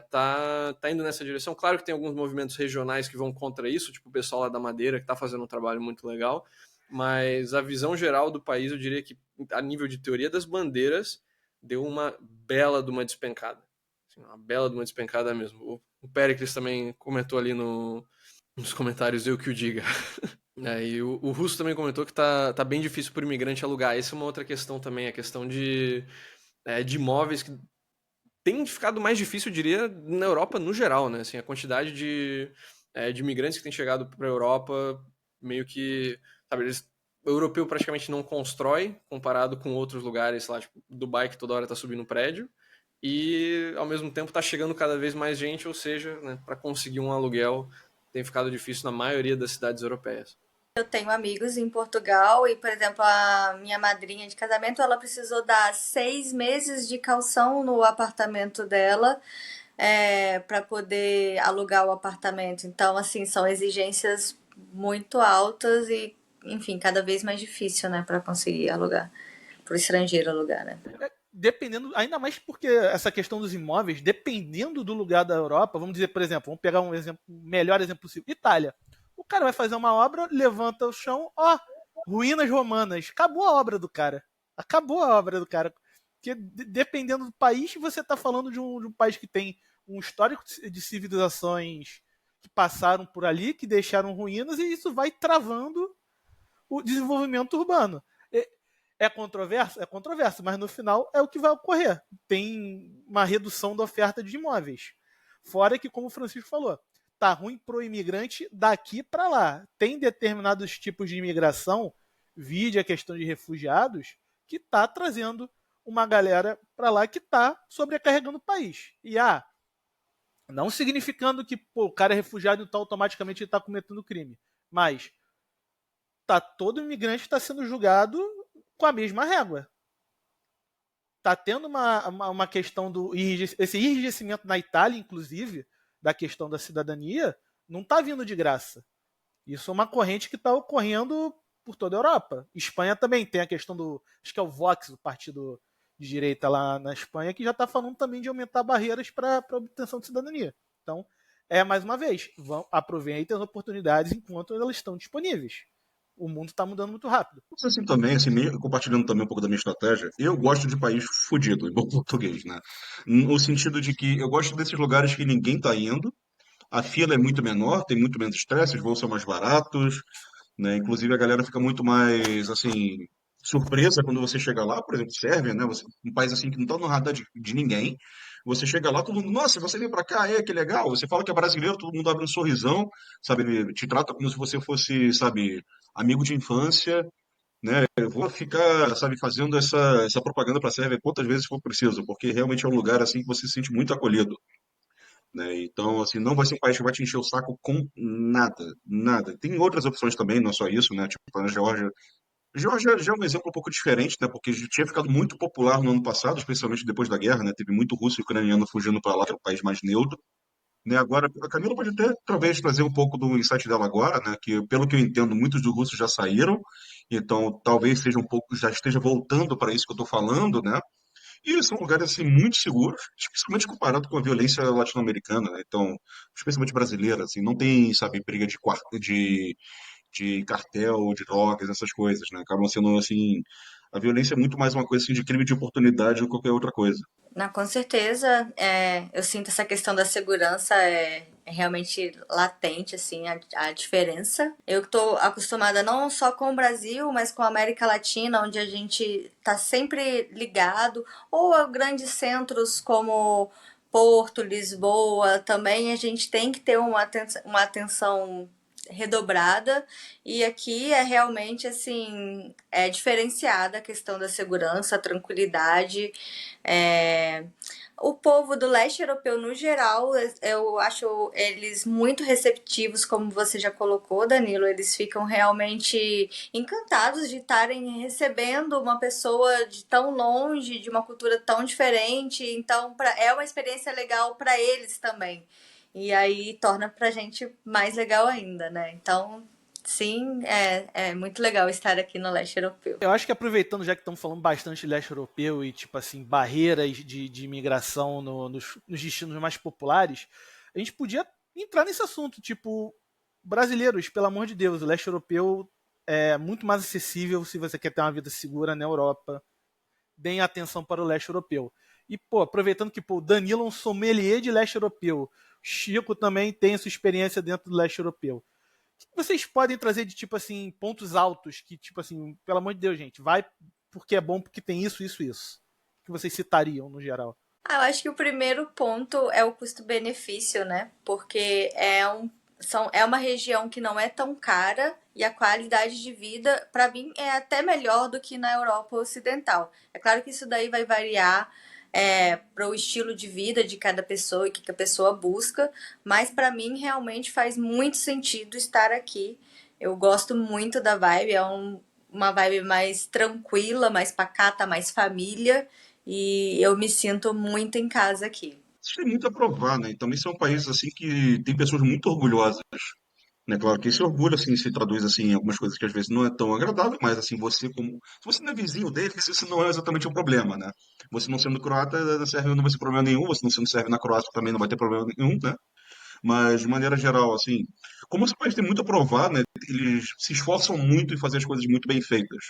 tá indo nessa direção. Claro que tem alguns movimentos regionais que vão contra isso, tipo o pessoal lá da Madeira, que tá fazendo um trabalho muito legal, mas a visão geral do país, eu diria que a nível de teoria das bandeiras, deu uma bela de uma despencada. Assim, uma bela de uma despencada mesmo. O Pericles também comentou ali nos comentários, eu que o diga. E o Russo também comentou que tá bem difícil para o imigrante alugar. Essa é uma outra questão também, a questão de imóveis que tem ficado mais difícil, eu diria, na Europa no geral, né? Assim, a quantidade de imigrantes que tem chegado para a Europa, meio que, sabe, o europeu praticamente não constrói, comparado com outros lugares, sei lá, tipo Dubai, que toda hora está subindo prédio, e ao mesmo tempo está chegando cada vez mais gente, ou seja, né, para conseguir um aluguel tem ficado difícil na maioria das cidades europeias. Eu tenho amigos em Portugal e, por exemplo, a minha madrinha de casamento, ela precisou dar 6 meses de caução no apartamento dela para poder alugar o apartamento. Então, assim, são exigências muito altas e, enfim, cada vez mais difícil, né, para conseguir alugar, para o estrangeiro alugar, né? Dependendo, ainda mais porque essa questão dos imóveis, dependendo do lugar da Europa, vamos dizer, por exemplo, vamos pegar um exemplo, melhor exemplo possível, Itália. O cara vai fazer uma obra, levanta o chão, ó, ruínas romanas. Acabou a obra do cara. Acabou a obra do cara. Porque dependendo do país, você está falando de um país que tem um histórico de civilizações que passaram por ali, que deixaram ruínas, e isso vai travando o desenvolvimento urbano. É controverso? É controverso, mas no final é o que vai ocorrer. Tem uma redução da oferta de imóveis. Fora que, como o Francisco falou, tá ruim pro imigrante daqui para lá. Tem determinados tipos de imigração, vide a questão de refugiados, que tá trazendo uma galera para lá que tá sobrecarregando o país. E não significando que o cara é refugiado, então automaticamente ele está cometendo crime. Mas todo imigrante está sendo julgado com a mesma régua. Tá tendo uma questão esse enrijecimento na Itália, inclusive, da questão da cidadania, não está vindo de graça. Isso é uma corrente que está ocorrendo por toda a Europa. Espanha também tem a questão acho que é o Vox, o partido de direita lá na Espanha, que já está falando também de aumentar barreiras para a obtenção de cidadania. Então, mais uma vez, aproveitem as oportunidades enquanto elas estão disponíveis. O mundo está mudando muito rápido. Mas assim também, assim, compartilhando também um pouco da minha estratégia, eu gosto de país fudido, em bom português, né? No sentido de que eu gosto desses lugares que ninguém tá indo, a fila é muito menor, tem muito menos estresse, os voos são mais baratos, né? Inclusive a galera fica muito mais, assim, surpresa quando você chega lá, por exemplo, Sérvia, né? Um país assim que não tá no radar de ninguém. Você chega lá, todo mundo, nossa, você veio pra cá, que legal. Você fala que é brasileiro, todo mundo abre um sorrisão, sabe? Ele te trata como se você fosse, sabe, amigo de infância, né? Eu vou ficar, sabe, fazendo essa propaganda para a Sérvia quantas vezes for preciso, porque realmente é um lugar assim que você se sente muito acolhido, né? Então, assim, não vai ser um país que vai te encher o saco com nada, nada. Tem outras opções também, não é só isso, né? Tipo, a Geórgia. Geórgia já é um exemplo um pouco diferente, né? Porque já tinha ficado muito popular no ano passado, especialmente depois da guerra, né? Teve muito russo e ucraniano fugindo para lá, que é um país mais neutro. né? Agora, a Camila pode até talvez trazer um pouco do insight dela agora, né? Que pelo que eu entendo, muitos dos russos já saíram, então talvez seja um pouco, já esteja voltando para isso que eu estou falando, né? E são lugares assim muito seguros, especialmente comparado com a violência latino-americana, né? Então, especialmente brasileira, assim, não tem, sabe, briga de cartel, de drogas, essas coisas, né? Acabam sendo assim, a violência é muito mais uma coisa assim de crime de oportunidade do que qualquer outra coisa. Não, com certeza, eu sinto essa questão da segurança é realmente latente, assim, a diferença. Eu estou acostumada não só com o Brasil, mas com a América Latina, onde a gente está sempre ligado, ou a grandes centros como Porto, Lisboa, também a gente tem que ter uma atenção redobrada, e aqui é realmente assim, é diferenciada a questão da segurança, a tranquilidade. é, o povo do leste europeu, no geral, eu acho eles muito receptivos, como você já colocou, Danilo. Eles ficam realmente encantados de estarem recebendo uma pessoa de tão longe, de uma cultura tão diferente. Então, é uma experiência legal para eles também. E aí torna pra gente mais legal ainda, né? Então, sim, é muito legal estar aqui no leste europeu. Eu acho que aproveitando, já que estamos falando bastante de leste europeu e, tipo assim, barreiras de imigração nos destinos mais populares, a gente podia entrar nesse assunto, tipo, brasileiros, pelo amor de Deus, o leste europeu é muito mais acessível se você quer ter uma vida segura na Europa. Deem atenção para o leste europeu. E, pô, aproveitando que, pô, o Danilo é um sommelier de leste europeu, Chico também tem a sua experiência dentro do leste europeu. O que vocês podem trazer de, tipo assim, pontos altos que, tipo assim, pelo amor de Deus, gente, vai porque é bom, porque tem isso, isso, isso. O que vocês citariam, no geral? Eu acho que o primeiro ponto é o custo-benefício, né? Porque é uma região que não é tão cara e a qualidade de vida, para mim, é até melhor do que na Europa Ocidental. É claro que isso daí vai variar para o estilo de vida de cada pessoa e o que a pessoa busca, mas para mim realmente faz muito sentido estar aqui. Eu gosto muito da vibe, uma vibe mais tranquila, mais pacata, mais família, e eu me sinto muito em casa aqui. Isso tem muito a provar, né? E também são países assim que tem pessoas muito orgulhosas, né? Claro que esse orgulho assim se traduz assim em algumas coisas que às vezes não é tão agradável, mas assim você como se você não é vizinho deles, isso não é exatamente um problema, né? Você não sendo croata na Sérvia não vai ter problema nenhum, você não sendo sérvio na Croácia também não vai ter problema nenhum, né? Mas de maneira geral, assim, como esse país tem muito a provar, né? Eles se esforçam muito em fazer as coisas muito bem feitas.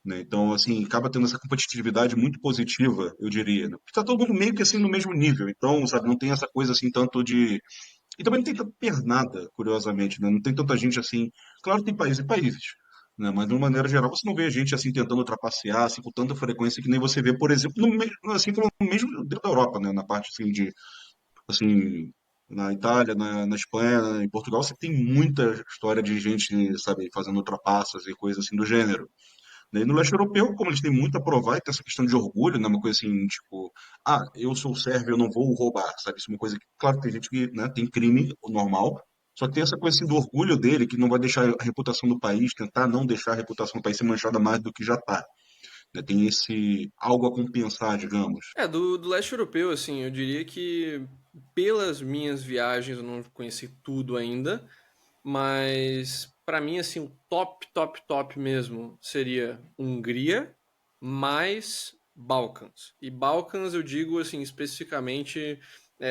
Né? Então, assim, acaba tendo essa competitividade muito positiva, eu diria, né? Porque tá todo mundo meio que assim no mesmo nível. Então, sabe, não tem essa coisa assim tanto de. E também não tem tanta pernada, curiosamente, né? Não tem tanta gente assim. Claro que tem países e países. Né? Mas de uma maneira geral, você não vê gente assim tentando trapacear assim, com tanta frequência que nem você vê, por exemplo, assim, como no mesmo dentro da Europa, né? Na parte assim de assim, na Itália, na Espanha, em Portugal, você tem muita história de gente, sabe, fazendo ultrapassos e coisas assim do gênero. Né? E no leste europeu, como eles têm muito a provar, e tem essa questão de orgulho, né? Uma coisa assim, tipo, eu sou sérvio, eu não vou roubar, sabe? Isso é uma coisa que, claro, tem gente que, né, tem crime normal, só que tem essa coisa assim do orgulho dele, que não vai deixar a reputação do país, tentar não deixar a reputação do país ser manchada mais do que já está. Né? Tem esse algo a compensar, digamos. Do leste europeu, assim, eu diria que pelas minhas viagens eu não conheci tudo ainda, mas para mim, assim, o top, top, top mesmo seria Hungria mais Balcãs. E Balcãs eu digo, assim, especificamente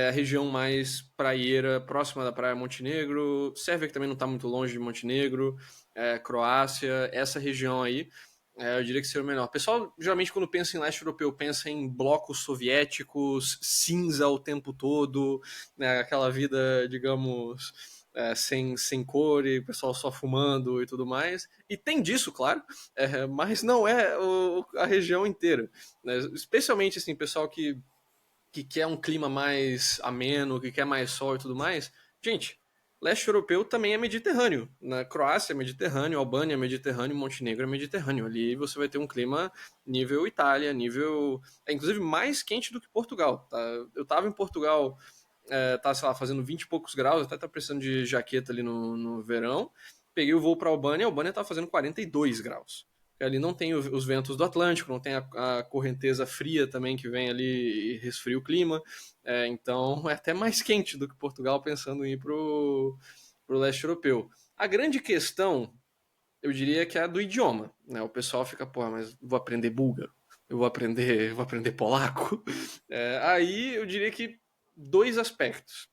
a região mais praieira, próxima da praia Montenegro, Sérvia que também não está muito longe de Montenegro, Croácia, essa região aí. Eu diria que seria o melhor. O pessoal, geralmente, quando pensa em leste europeu, pensa em blocos soviéticos, cinza o tempo todo, né, aquela vida, digamos, sem cor e o pessoal só fumando e tudo mais. E tem disso, claro, mas não é a região inteira. Né? Especialmente, assim, pessoal que quer um clima mais ameno, que quer mais sol e tudo mais. Gente, leste europeu também é Mediterrâneo. Na Croácia é Mediterrâneo, Albânia é Mediterrâneo, Montenegro é Mediterrâneo. Ali você vai ter um clima nível Itália, nível. Inclusive mais quente do que Portugal. Tá? Eu tava em Portugal, tá, sei lá, fazendo 20 e poucos graus, até tá precisando de jaqueta ali no verão. Peguei o voo pra Albânia, a Albânia tava fazendo 42 graus. porque ali não tem os ventos do Atlântico, não tem a correnteza fria também que vem ali e resfria o clima, então é até mais quente do que Portugal, pensando em ir pro leste europeu. A grande questão, eu diria que é a do idioma, né? O pessoal fica, pô, mas vou aprender búlgaro, eu vou aprender polaco. Aí eu diria que dois aspectos.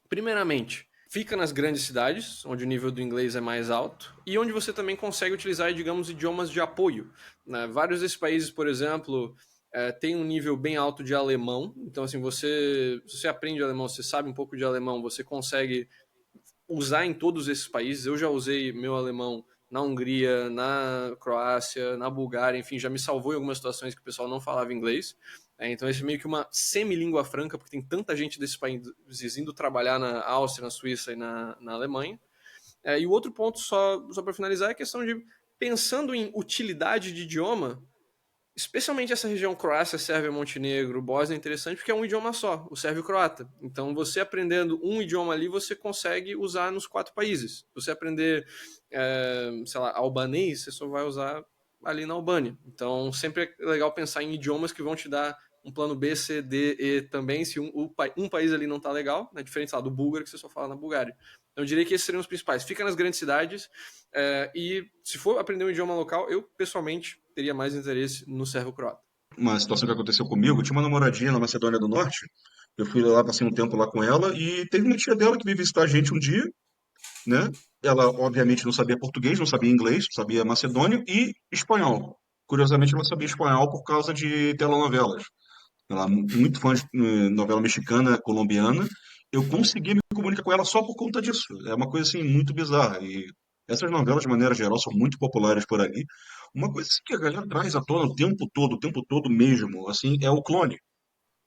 Primeiramente, fica nas grandes cidades, onde o nível do inglês é mais alto, e onde você também consegue utilizar, digamos, idiomas de apoio, né? Vários desses países, por exemplo, têm um nível bem alto de alemão, então assim, se você aprende alemão, você sabe um pouco de alemão, você consegue usar em todos esses países. Eu já usei meu alemão na Hungria, na Croácia, na Bulgária, enfim, já me salvou em algumas situações que o pessoal não falava inglês. Então, esse é meio que uma semi-língua franca, porque tem tanta gente desses países indo trabalhar na Áustria, na Suíça e na Alemanha. E o outro ponto, só para finalizar, é a questão de, pensando em utilidade de idioma, especialmente essa região Croácia, Sérvia, Montenegro, Bósnia é interessante porque é um idioma só, o sérvio-croata. Então, você aprendendo um idioma ali, você consegue usar nos 4 países. Se você aprender, sei lá, albanês, você só vai usar ali na Albânia. Então, sempre é legal pensar em idiomas que vão te dar um plano B, C, D, E também, se um país ali não tá legal, né? Diferente, sei lá, do búlgaro, que você só fala na Bulgária. Então, eu diria que esses seriam os principais. Fica nas grandes cidades, e se for aprender um idioma local, eu, pessoalmente, teria mais interesse no sérvio-croata. Uma situação que aconteceu comigo, eu tinha uma namoradinha na Macedônia do Norte, eu fui lá, passei um tempo lá com ela, e teve uma tia dela que veio visitar a gente um dia, né? Ela, obviamente, não sabia português, não sabia inglês, sabia macedônio e espanhol. Curiosamente, ela sabia espanhol por causa de telenovelas. Ela é muito fã de novela mexicana, colombiana. Eu consegui me comunicar com ela só por conta disso. É uma coisa assim muito bizarra. E essas novelas, de maneira geral, são muito populares por ali. Uma coisa assim, que a galera traz à tona o tempo todo mesmo, assim, é o clone.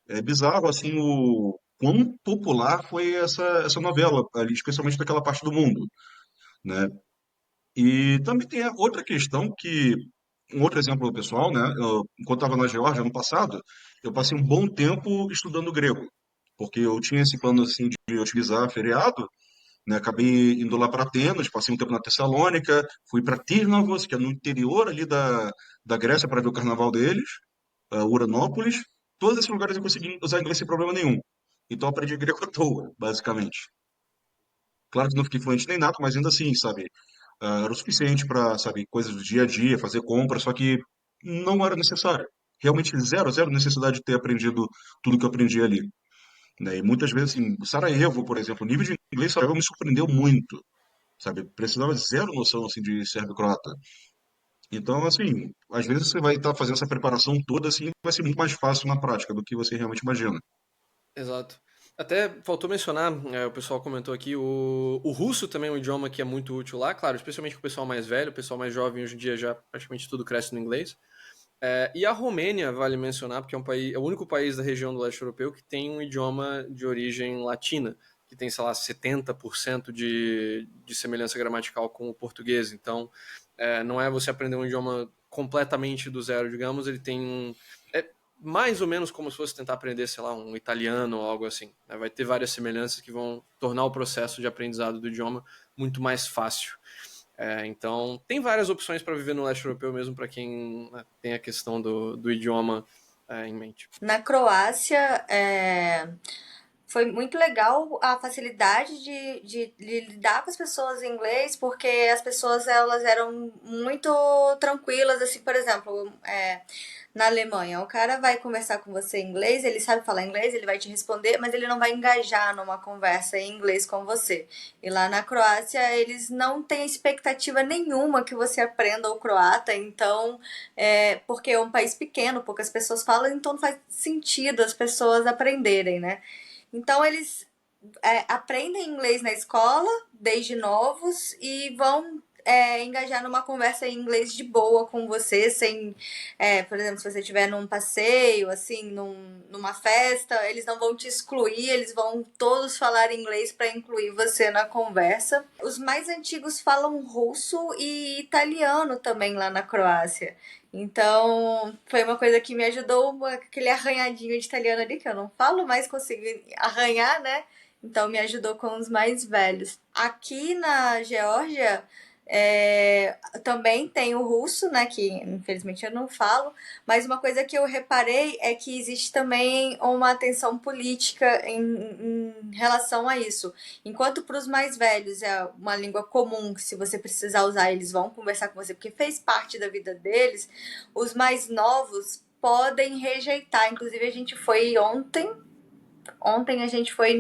É bizarro assim o quão popular foi essa novela, ali, especialmente daquela parte do mundo, né? E também tem a outra questão que, um outro exemplo pessoal, né? Enquanto estava na Geórgia ano passado, eu passei um bom tempo estudando grego, porque eu tinha esse plano assim de utilizar feriado, né? Acabei indo lá para Atenas, passei um tempo na Tessalônica, fui para Tírnavos, que é no interior ali da Grécia, para ver o carnaval deles, Uranópolis. Todos esses lugares eu consegui usar inglês sem problema nenhum. Então eu aprendi grego à toa, basicamente. Claro que não fiquei fluente nem nada, mas ainda assim, sabe? Era o suficiente para, sabe, coisas do dia a dia, fazer compras, só que não era necessário. Realmente zero necessidade de ter aprendido tudo que eu aprendi ali, né? E muitas vezes, assim, Sarajevo, por exemplo, o nível de inglês de Sarajevo me surpreendeu muito, sabe? Precisava de zero noção, assim, de sérvio-croata. Então, assim, às vezes você vai estar fazendo essa preparação toda, assim, vai ser muito mais fácil na prática do que você realmente imagina. Exato. Até faltou mencionar, o pessoal comentou aqui, o russo também é um idioma que é muito útil lá, claro, especialmente para o pessoal mais velho, o pessoal mais jovem hoje em dia já praticamente tudo cresce no inglês. E a Romênia, vale mencionar, porque é o único país da região do leste europeu que tem um idioma de origem latina, que tem, sei lá, 70% de semelhança gramatical com o português. Então, não é você aprender um idioma completamente do zero, digamos, ele tem mais ou menos como se fosse tentar aprender, sei lá, um italiano ou algo assim, né? Vai ter várias semelhanças que vão tornar o processo de aprendizado do idioma muito mais fácil. Então, tem várias opções para viver no leste europeu, mesmo para quem, né, tem a questão do idioma em mente. Na Croácia, foi muito legal a facilidade de lidar com as pessoas em inglês, porque as pessoas elas eram muito tranquilas, assim, por exemplo, na Alemanha, o cara vai conversar com você em inglês, ele sabe falar inglês, ele vai te responder, mas ele não vai engajar numa conversa em inglês com você. E lá na Croácia, eles não têm expectativa nenhuma que você aprenda o croata, então, porque é um país pequeno, poucas pessoas falam, então não faz sentido as pessoas aprenderem, né? Então eles aprendem inglês na escola desde novos e vão engajar numa conversa em inglês de boa com você, sem, por exemplo, se você estiver num passeio, assim, numa festa, eles não vão te excluir, eles vão todos falar inglês para incluir você na conversa. Os mais antigos falam russo e italiano também lá na Croácia. Então, foi uma coisa que me ajudou, aquele arranhadinho de italiano ali, que eu não falo, mas consigo arranhar, né? Então, me ajudou com os mais velhos. Aqui na Geórgia, Também tem o russo, né, que infelizmente eu não falo, mas uma coisa que eu reparei é que existe também uma atenção política em relação a isso. Enquanto para os mais velhos é uma língua comum, que se você precisar usar, eles vão conversar com você porque fez parte da vida deles, os mais novos podem rejeitar. Inclusive, a gente foi ontem. Ontem a gente foi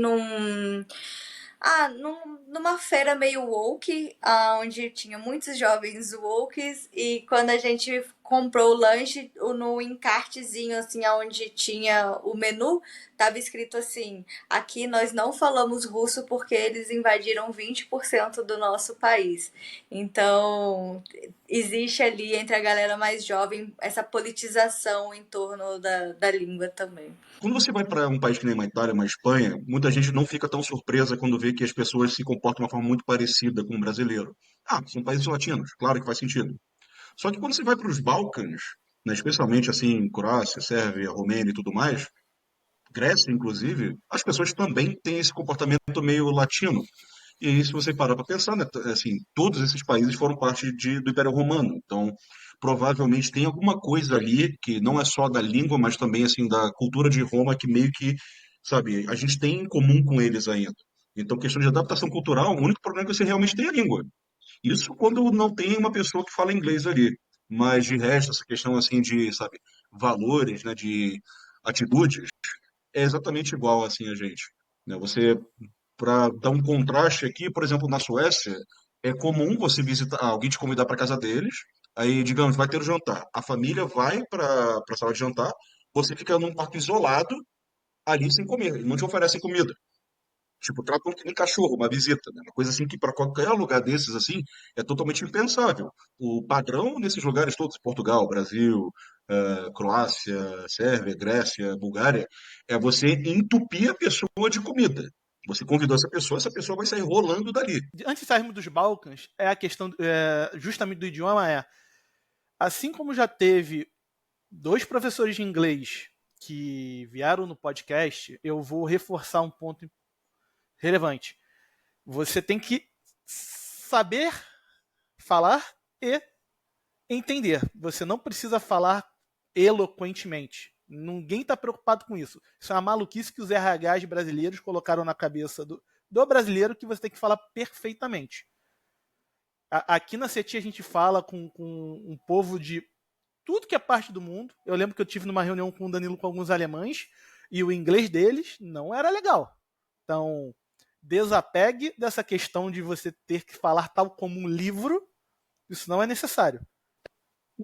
numa feira meio woke, onde tinha muitos jovens wokes, e quando a gente comprou o lanche, no encartezinho, assim, onde tinha o menu, tava escrito assim: aqui nós não falamos russo porque eles invadiram 20% do nosso país. Então, existe ali entre a galera mais jovem essa politização em torno da língua também. Quando você vai para um país que nem uma Itália, uma Espanha, muita gente não fica tão surpresa quando vê que as pessoas se comportam de uma forma muito parecida com o brasileiro. Ah, são países latinos, claro que faz sentido. Só que quando você vai para os Balcãs, né, especialmente assim, Croácia, Sérvia, Romênia e tudo mais, Grécia, inclusive, as pessoas também têm esse comportamento meio latino. E aí, se você parar para pensar, né, assim, todos esses países foram parte do Império Romano. Então, provavelmente tem alguma coisa ali que não é só da língua, mas também assim da cultura de Roma que meio que, sabe, a gente tem em comum com eles ainda. Então, questão de adaptação cultural, o único problema é que você realmente tem a língua. Isso quando não tem uma pessoa que fala inglês ali. Mas de resto, essa questão assim de, sabe, valores, né, de atitudes, é exatamente igual assim a gente. Né? Você, para dar um contraste aqui, por exemplo, na Suécia, é comum você visitar, alguém te convidar para casa deles, aí, digamos, vai ter o jantar. A família vai para a sala de jantar, você fica num quarto isolado, ali sem comer, não te oferecem comida. Tipo, tratam que nem cachorro, uma visita, né? Uma coisa assim que para qualquer lugar desses assim é totalmente impensável. O padrão nesses lugares todos, Portugal, Brasil, Croácia, Sérvia, Grécia, Bulgária, é você entupir a pessoa de comida. Você convidou essa pessoa vai sair rolando dali. Antes de sairmos dos Balcãs, a questão justamente do idioma assim como já teve 2 professores de inglês que vieram no podcast, eu vou reforçar um ponto relevante. Você tem que saber falar e entender. Você não precisa falar eloquentemente. Ninguém está preocupado com isso. Isso é uma maluquice que os RHs brasileiros colocaram na cabeça do brasileiro, que você tem que falar perfeitamente. Aqui na CETI a gente fala com um povo de tudo que é parte do mundo. Eu lembro que eu tive numa reunião com o Danilo com alguns alemães e o inglês deles não era legal. Então, desapegue dessa questão de você ter que falar tal como um livro. Isso não é necessário.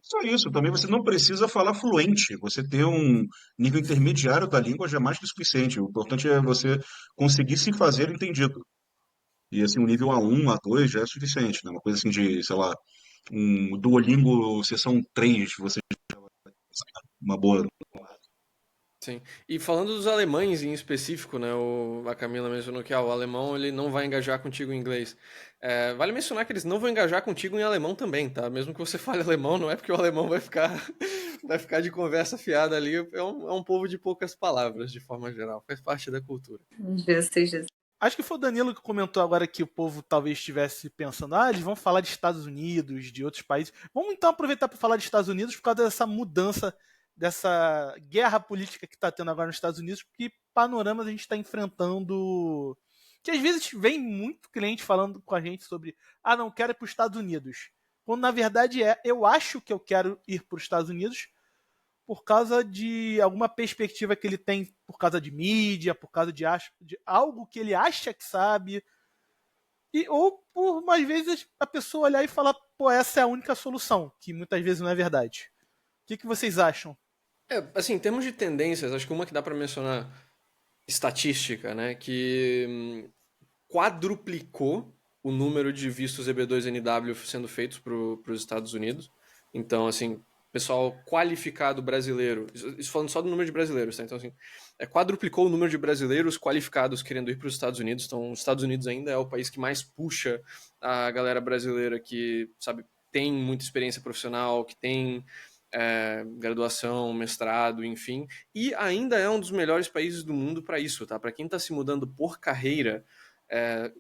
Só isso, também você não precisa falar fluente. Você ter um nível intermediário da língua já é mais que o suficiente. O importante é você conseguir se fazer entendido. E assim, um nível A1, A2 já é suficiente, né? Uma coisa assim de, sei lá, um Duolingo sessão 3, você uma boa. Sim. E falando dos alemães em específico, né? A Camila mencionou que o alemão ele não vai engajar contigo em inglês. Vale mencionar que eles não vão engajar contigo em alemão também, tá? Mesmo que você fale alemão, não é porque o alemão vai ficar, vai ficar de conversa fiada ali. É um povo de poucas palavras, de forma geral. Faz parte da cultura. Justo, justo. Acho que foi o Danilo que comentou agora que o povo talvez estivesse pensando, eles vão falar de Estados Unidos, de outros países. Vamos então aproveitar para falar de Estados Unidos por causa dessa mudança, dessa guerra política que está tendo agora nos Estados Unidos, que panoramas a gente está enfrentando. Que às vezes vem muito cliente falando com a gente sobre, não quero ir para os Estados Unidos. Quando na verdade eu acho que eu quero ir para os Estados Unidos por causa de alguma perspectiva que ele tem, por causa de mídia, por causa de algo que ele acha que sabe, ou por mais vezes a pessoa olhar e falar, pô, essa é a única solução, que muitas vezes não é verdade. O que vocês acham? Assim, em termos de tendências, acho que uma que dá para mencionar, estatística, né, que quadruplicou o número de vistos EB2NW sendo feitos para os Estados Unidos. Então, assim, pessoal qualificado brasileiro, isso falando só do número de brasileiros, tá? Então, assim, quadruplicou o número de brasileiros qualificados querendo ir para os Estados Unidos. Então, os Estados Unidos ainda é o país que mais puxa a galera brasileira que, sabe, tem muita experiência profissional, que tem graduação, mestrado, enfim, e ainda é um dos melhores países do mundo para isso, tá? Para quem está se mudando por carreira,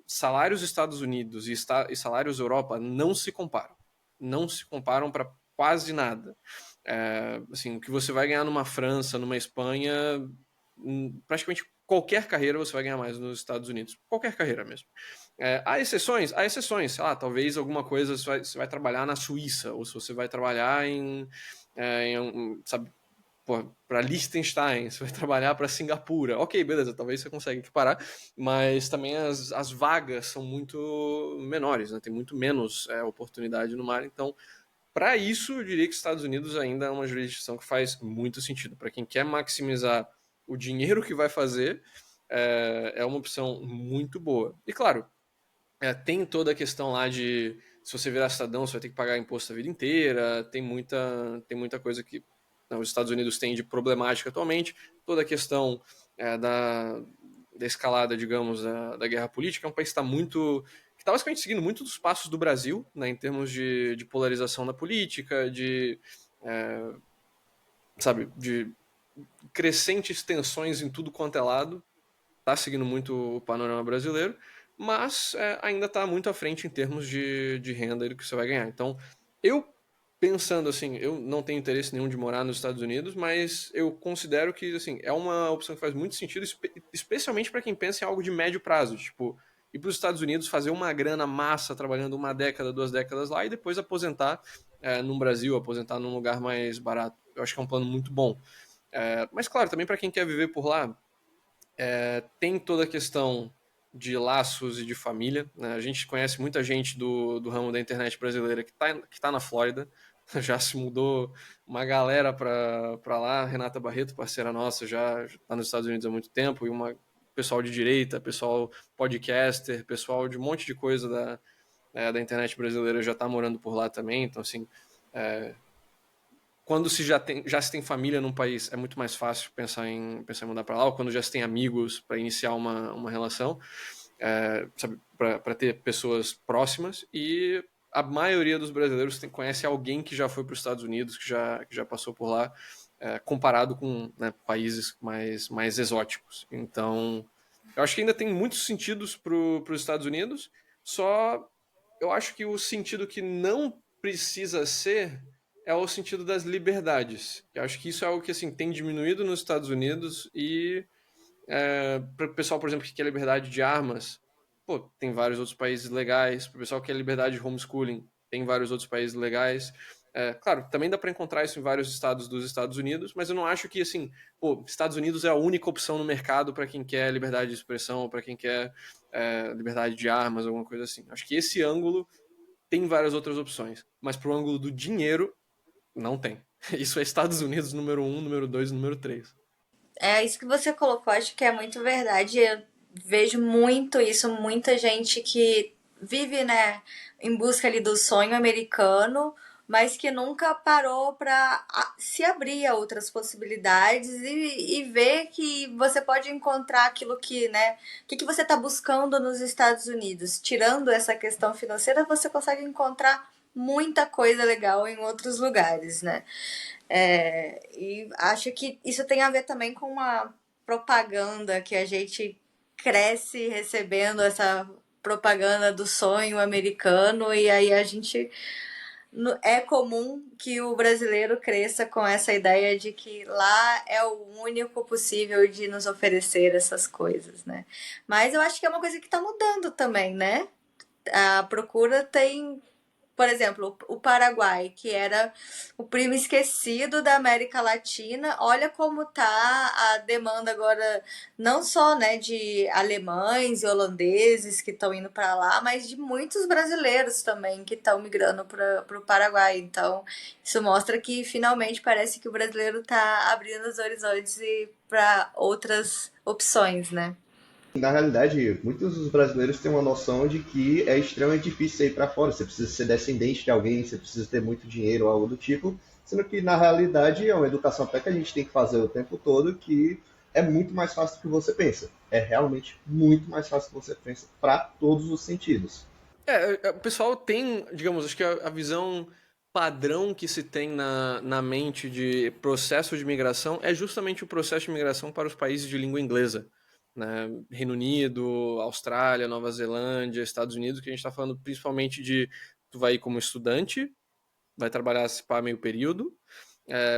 salários Estados Unidos e salários Europa não se comparam. Não se comparam para quase nada. Assim, o que você vai ganhar numa França, numa Espanha, praticamente qualquer carreira você vai ganhar mais nos Estados Unidos. Qualquer carreira mesmo. Há exceções, sei lá, talvez alguma coisa você vai trabalhar na Suíça, ou se você vai trabalhar sabe, para Liechtenstein, você vai trabalhar para Singapura. Ok, beleza, talvez você consiga equiparar, mas também as vagas são muito menores, né? Tem muito menos oportunidade no mar, então para isso eu diria que os Estados Unidos ainda é uma jurisdição que faz muito sentido. Para quem quer maximizar o dinheiro que vai fazer, é uma opção muito boa. E claro, tem toda a questão lá de se você virar cidadão, você vai ter que pagar imposto a vida inteira, tem muita coisa que os Estados Unidos têm de problemática atualmente, toda a questão da escalada, digamos, da guerra política. É um país que está basicamente seguindo muito dos passos do Brasil, né, em termos de polarização da política, de crescentes tensões em tudo quanto é lado. Está seguindo muito o panorama brasileiro, mas ainda está muito à frente em termos de renda e do que você vai ganhar. Então, eu pensando assim, eu não tenho interesse nenhum de morar nos Estados Unidos, mas eu considero que assim, é uma opção que faz muito sentido, especialmente para quem pensa em algo de médio prazo, tipo, ir para os Estados Unidos, fazer uma grana massa trabalhando 1 década, 2 décadas lá e depois aposentar no Brasil, aposentar num lugar mais barato. Eu acho que é um plano muito bom. Mas claro, também para quem quer viver por lá, tem toda a questão de laços e de família, né? A gente conhece muita gente do ramo da internet brasileira que tá na Flórida, já se mudou uma galera para lá. Renata Barreto, parceira nossa, já está nos Estados Unidos há muito tempo, e pessoal de direita, pessoal podcaster, pessoal de um monte de coisa da internet brasileira já está morando por lá também. Então, assim, quando já se tem família num país, é muito mais fácil pensar em mudar para lá, ou quando já se tem amigos para iniciar uma relação, para ter pessoas próximas. E a maioria dos brasileiros conhece alguém que já foi para os Estados Unidos, que já passou por lá, comparado com, né, países mais exóticos. Então, eu acho que ainda tem muitos sentidos para os Estados Unidos, só eu acho que o sentido que não precisa ser é o sentido das liberdades. Eu acho que isso é algo que assim, tem diminuído nos Estados Unidos e para o pessoal, por exemplo, que quer liberdade de armas, tem vários outros países legais. Para o pessoal que quer liberdade de homeschooling, tem vários outros países legais. Claro, também dá para encontrar isso em vários estados dos Estados Unidos, mas eu não acho que assim, Estados Unidos é a única opção no mercado para quem quer liberdade de expressão, para quem quer liberdade de armas, alguma coisa assim. Acho que esse ângulo tem várias outras opções, mas para o ângulo do dinheiro, não tem. Isso é Estados Unidos número 1, número 2, número 3. Isso que você colocou, acho que é muito verdade. Eu vejo muito isso, muita gente que vive, né, em busca ali do sonho americano, mas que nunca parou para se abrir a outras possibilidades e ver que você pode encontrar aquilo que, né, o que você está buscando nos Estados Unidos. Tirando essa questão financeira, você consegue encontrar muita coisa legal em outros lugares, né? E acho que isso tem a ver também com uma propaganda que a gente cresce recebendo, essa propaganda do sonho americano, e aí é comum que o brasileiro cresça com essa ideia de que lá é o único possível de nos oferecer essas coisas, né? Mas eu acho que é uma coisa que está mudando também, né? A procura tem, por exemplo, o Paraguai, que era o primo esquecido da América Latina. Olha como tá a demanda agora, não só, né, de alemães e holandeses que estão indo para lá, mas de muitos brasileiros também que estão migrando para o Paraguai. Então, isso mostra que finalmente parece que o brasileiro está abrindo os horizontes para outras opções, né? Na realidade, muitos dos brasileiros têm uma noção de que é extremamente difícil ir para fora. Você precisa ser descendente de alguém, você precisa ter muito dinheiro ou algo do tipo. Sendo que, na realidade, é uma educação até que a gente tem que fazer o tempo todo, que é muito mais fácil do que você pensa. É realmente muito mais fácil do que você pensa para todos os sentidos. O pessoal tem, digamos, acho que a visão padrão que se tem na mente de processo de migração é justamente o processo de migração para os países de língua inglesa. né? Reino Unido, Austrália, Nova Zelândia, Estados Unidos, que a gente está falando principalmente de tu vai ir como estudante, vai trabalhar se pá meio período,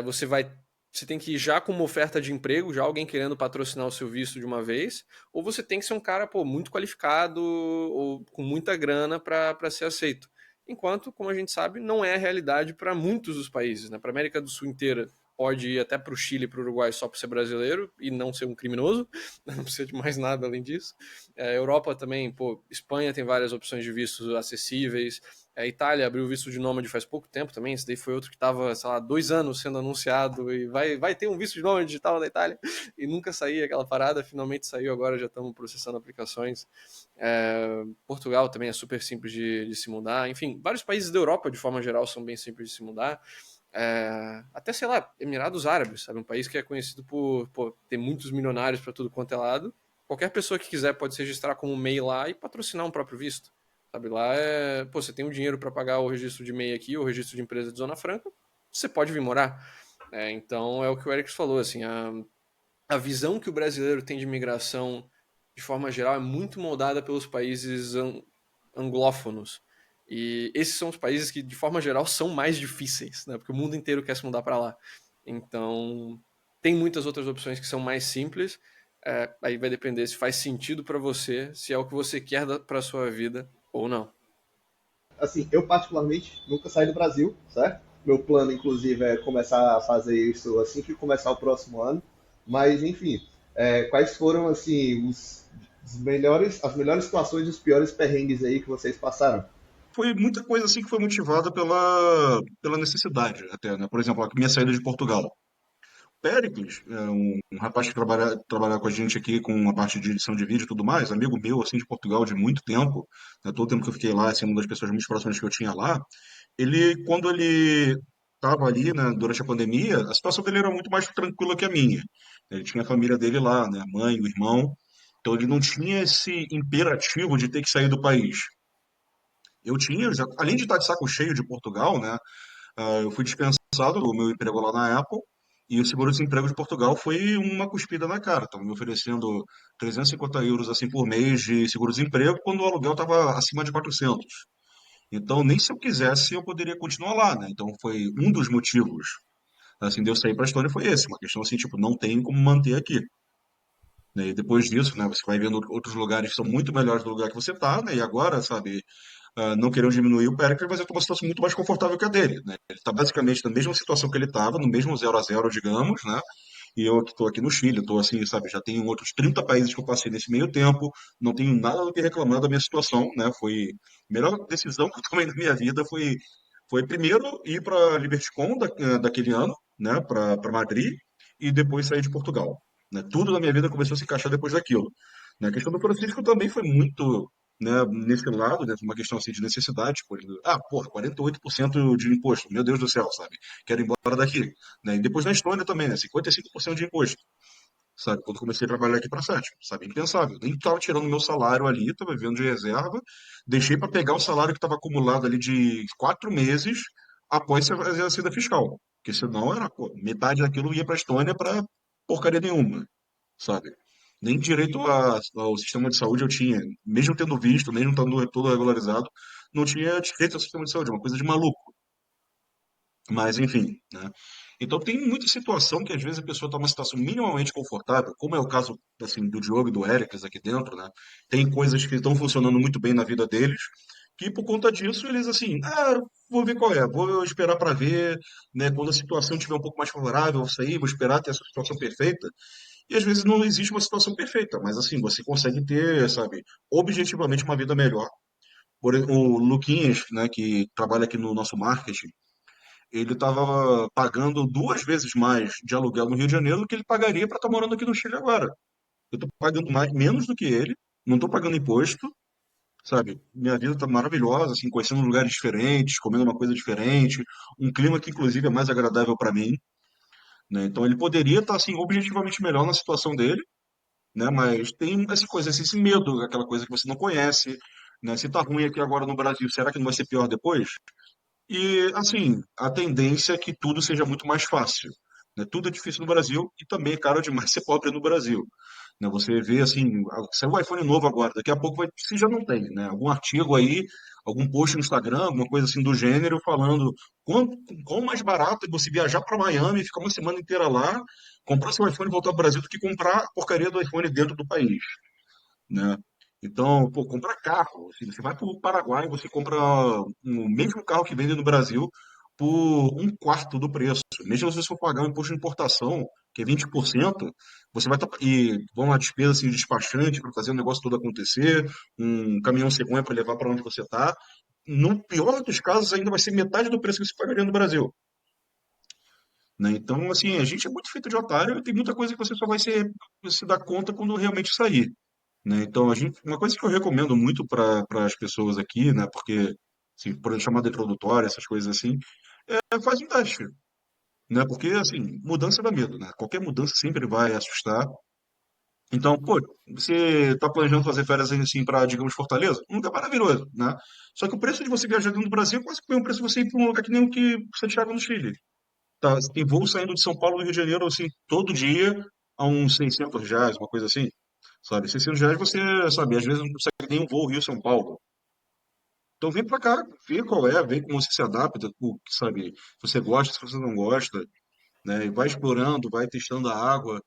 você tem que ir já com uma oferta de emprego, já alguém querendo patrocinar o seu visto de uma vez, ou você tem que ser um cara, pô, muito qualificado ou com muita grana para ser aceito. Enquanto, como a gente sabe, não é a realidade para muitos dos países, né? Para a América do Sul inteira pode ir até para o Chile e para o Uruguai só por ser brasileiro e não ser um criminoso, não precisa de mais nada além disso. Europa também, pô, Espanha tem várias opções de vistos acessíveis. A Itália abriu o visto de nômade faz pouco tempo também. Esse daí foi outro que estava, sei lá, 2 anos sendo anunciado e vai ter um visto de nômade digital da Itália e nunca saía aquela parada. Finalmente saiu, agora já estamos processando aplicações. Portugal também é super simples de se mudar. Enfim, vários países da Europa, de forma geral, são bem simples de se mudar. Até, sei lá, Emirados Árabes, sabe? Um país que é conhecido por ter muitos milionários para tudo quanto é lado. Qualquer pessoa que quiser pode se registrar como MEI lá e patrocinar um próprio visto. Sabe, lá você tem o dinheiro para pagar o registro de MEI aqui, o registro de empresa de Zona Franca, você pode vir morar. Então é o que o Eric falou, assim, a visão que o brasileiro tem de imigração, de forma geral, é muito moldada pelos países anglófonos. E esses são os países que, de forma geral, são mais difíceis, né? Porque o mundo inteiro quer se mudar para lá. Então, tem muitas outras opções que são mais simples. Aí vai depender se faz sentido para você, se é o que você quer para sua vida ou não. Assim, eu particularmente nunca saí do Brasil, certo? Meu plano, inclusive, é começar a fazer isso assim que começar o próximo ano. Mas, enfim, quais foram, assim, as melhores situações e os piores perrengues aí que vocês passaram? Foi muita coisa assim que foi motivada pela necessidade até, né? Por exemplo, a minha saída de Portugal. Péricles, um rapaz que trabalha com a gente aqui com a parte de edição de vídeo e tudo mais, amigo meu, assim, de Portugal de muito tempo, né, todo o tempo que eu fiquei lá, assim, uma das pessoas muito próximas que eu tinha lá, quando ele estava ali, né, durante a pandemia, a situação dele era muito mais tranquila que a minha. Ele tinha a família dele lá, né, a mãe, o irmão, então ele não tinha esse imperativo de ter que sair do país. Eu tinha, além de estar de saco cheio de Portugal, né, eu fui dispensado do meu emprego lá na Apple e o seguro-desemprego de Portugal foi uma cuspida na cara. Estavam me oferecendo 350 euros assim por mês de seguro-desemprego quando o aluguel estava acima de 400. Então, nem se eu quisesse eu poderia continuar lá, né? Então, foi um dos motivos assim de eu sair para a Estônia foi esse, uma questão assim, tipo, não tem como manter aqui. Né? E depois disso, né, você vai vendo outros lugares que são muito melhores do lugar que você está, né? E agora, sabe, não querendo diminuir o Péricles, mas ele está uma situação muito mais confortável que a dele, né? Ele está basicamente na mesma situação que ele estava, no mesmo 0-0, digamos, né? E eu estou aqui no Chile, estou assim, sabe, já tenho outros 30 países que eu passei nesse meio tempo, não tenho nada do que reclamar da minha situação, né? Foi a melhor decisão que eu tomei na minha vida foi primeiro ir para Liberticon daquele ano, né, para Madrid, e depois sair de Portugal. Né? Tudo na minha vida começou a se encaixar depois daquilo. Né? A questão do Francisco também foi muito, né, nesse lado, né, uma questão assim de necessidade. Porra, 48% de imposto, meu Deus do céu, sabe? Quero ir embora daqui. Né? E depois na Estônia também, né, 55% de imposto. Sabe, quando comecei a trabalhar aqui para Sétimo, sabe, impensável. Nem estava tirando meu salário ali, estava vivendo de reserva, deixei para pegar o salário que estava acumulado ali de 4 meses após ser fazer a saída fiscal, porque senão era, pô, metade daquilo ia para a Estônia para porcaria nenhuma, sabe? Nem direito ao sistema de saúde eu tinha, mesmo tendo visto, mesmo estando tudo regularizado, não tinha direito ao sistema de saúde, é uma coisa de maluco. Mas, enfim, né? Então tem muita situação que às vezes a pessoa está numa situação minimamente confortável, como é o caso assim, do Diogo e do Éricles aqui dentro, né? Tem coisas que estão funcionando muito bem na vida deles, que por conta disso eles assim, vou ver qual é, vou esperar para ver, né? Quando a situação estiver um pouco mais favorável, vou sair, vou esperar ter essa situação perfeita. E às vezes não existe uma situação perfeita, mas assim, você consegue ter, sabe, objetivamente uma vida melhor. O Luquinhas, né, que trabalha aqui no nosso marketing, ele estava pagando 2 vezes mais de aluguel no Rio de Janeiro do que ele pagaria para estar morando aqui no Chile agora. Eu estou pagando menos do que ele, não estou pagando imposto, sabe? Minha vida está maravilhosa, assim, conhecendo lugares diferentes, comendo uma coisa diferente, um clima que inclusive é mais agradável para mim, né? Então ele poderia estar assim objetivamente melhor na situação dele, né? Mas tem essa coisa, esse medo, aquela coisa que você não conhece, né? Se tá ruim aqui agora no Brasil, será que não vai ser pior depois? E, assim, a tendência é que tudo seja muito mais fácil. né? Tudo é difícil no Brasil e também é caro demais ser pobre no Brasil. Né? Você vê assim, saiu um iPhone novo agora, daqui a pouco vai, se já não tem, né? Algum artigo aí, algum post no Instagram, alguma coisa assim do gênero, falando quão mais barato é você viajar para Miami, ficar uma semana inteira lá, comprar seu iPhone e voltar para o Brasil do que comprar a porcaria do iPhone dentro do país, né? Então, pô, comprar carro. Assim, você vai para o Paraguai, você compra o mesmo carro que vende no Brasil por um quarto do preço. Mesmo se você for pagar um imposto de importação, que é 20%, você vai e vão uma despesa assim, de despachante para fazer o negócio todo acontecer, um caminhão cegonha para levar para onde você está. No pior dos casos, ainda vai ser metade do preço que você pagaria no Brasil. Né? Então, assim, a gente é muito feito de otário e tem muita coisa que você só vai se dar conta quando realmente sair. Né? Então, uma coisa que eu recomendo muito para as pessoas aqui, né, porque, assim, por exemplo, chamada introdutória, essas coisas assim, faz um teste, né, porque, assim, mudança dá medo, né, qualquer mudança sempre vai assustar. Então, pô, você está planejando fazer férias assim para, digamos, Fortaleza? Um lugar maravilhoso, né? Só que o preço de você viajar dentro do Brasil é quase que o mesmo preço de você ir para um lugar que nem o que Santiago no Chile. Tá, tem voo saindo de São Paulo e Rio de Janeiro, assim, todo dia a uns R$ 600, uma coisa assim, sabe? R$ 600 você, sabe, às vezes não consegue nem um voo Rio-São Paulo. Então vem pra cá, vê qual é, vê como você se adapta, sabe? Se você gosta, se você não gosta, né? E vai explorando, vai testando a água.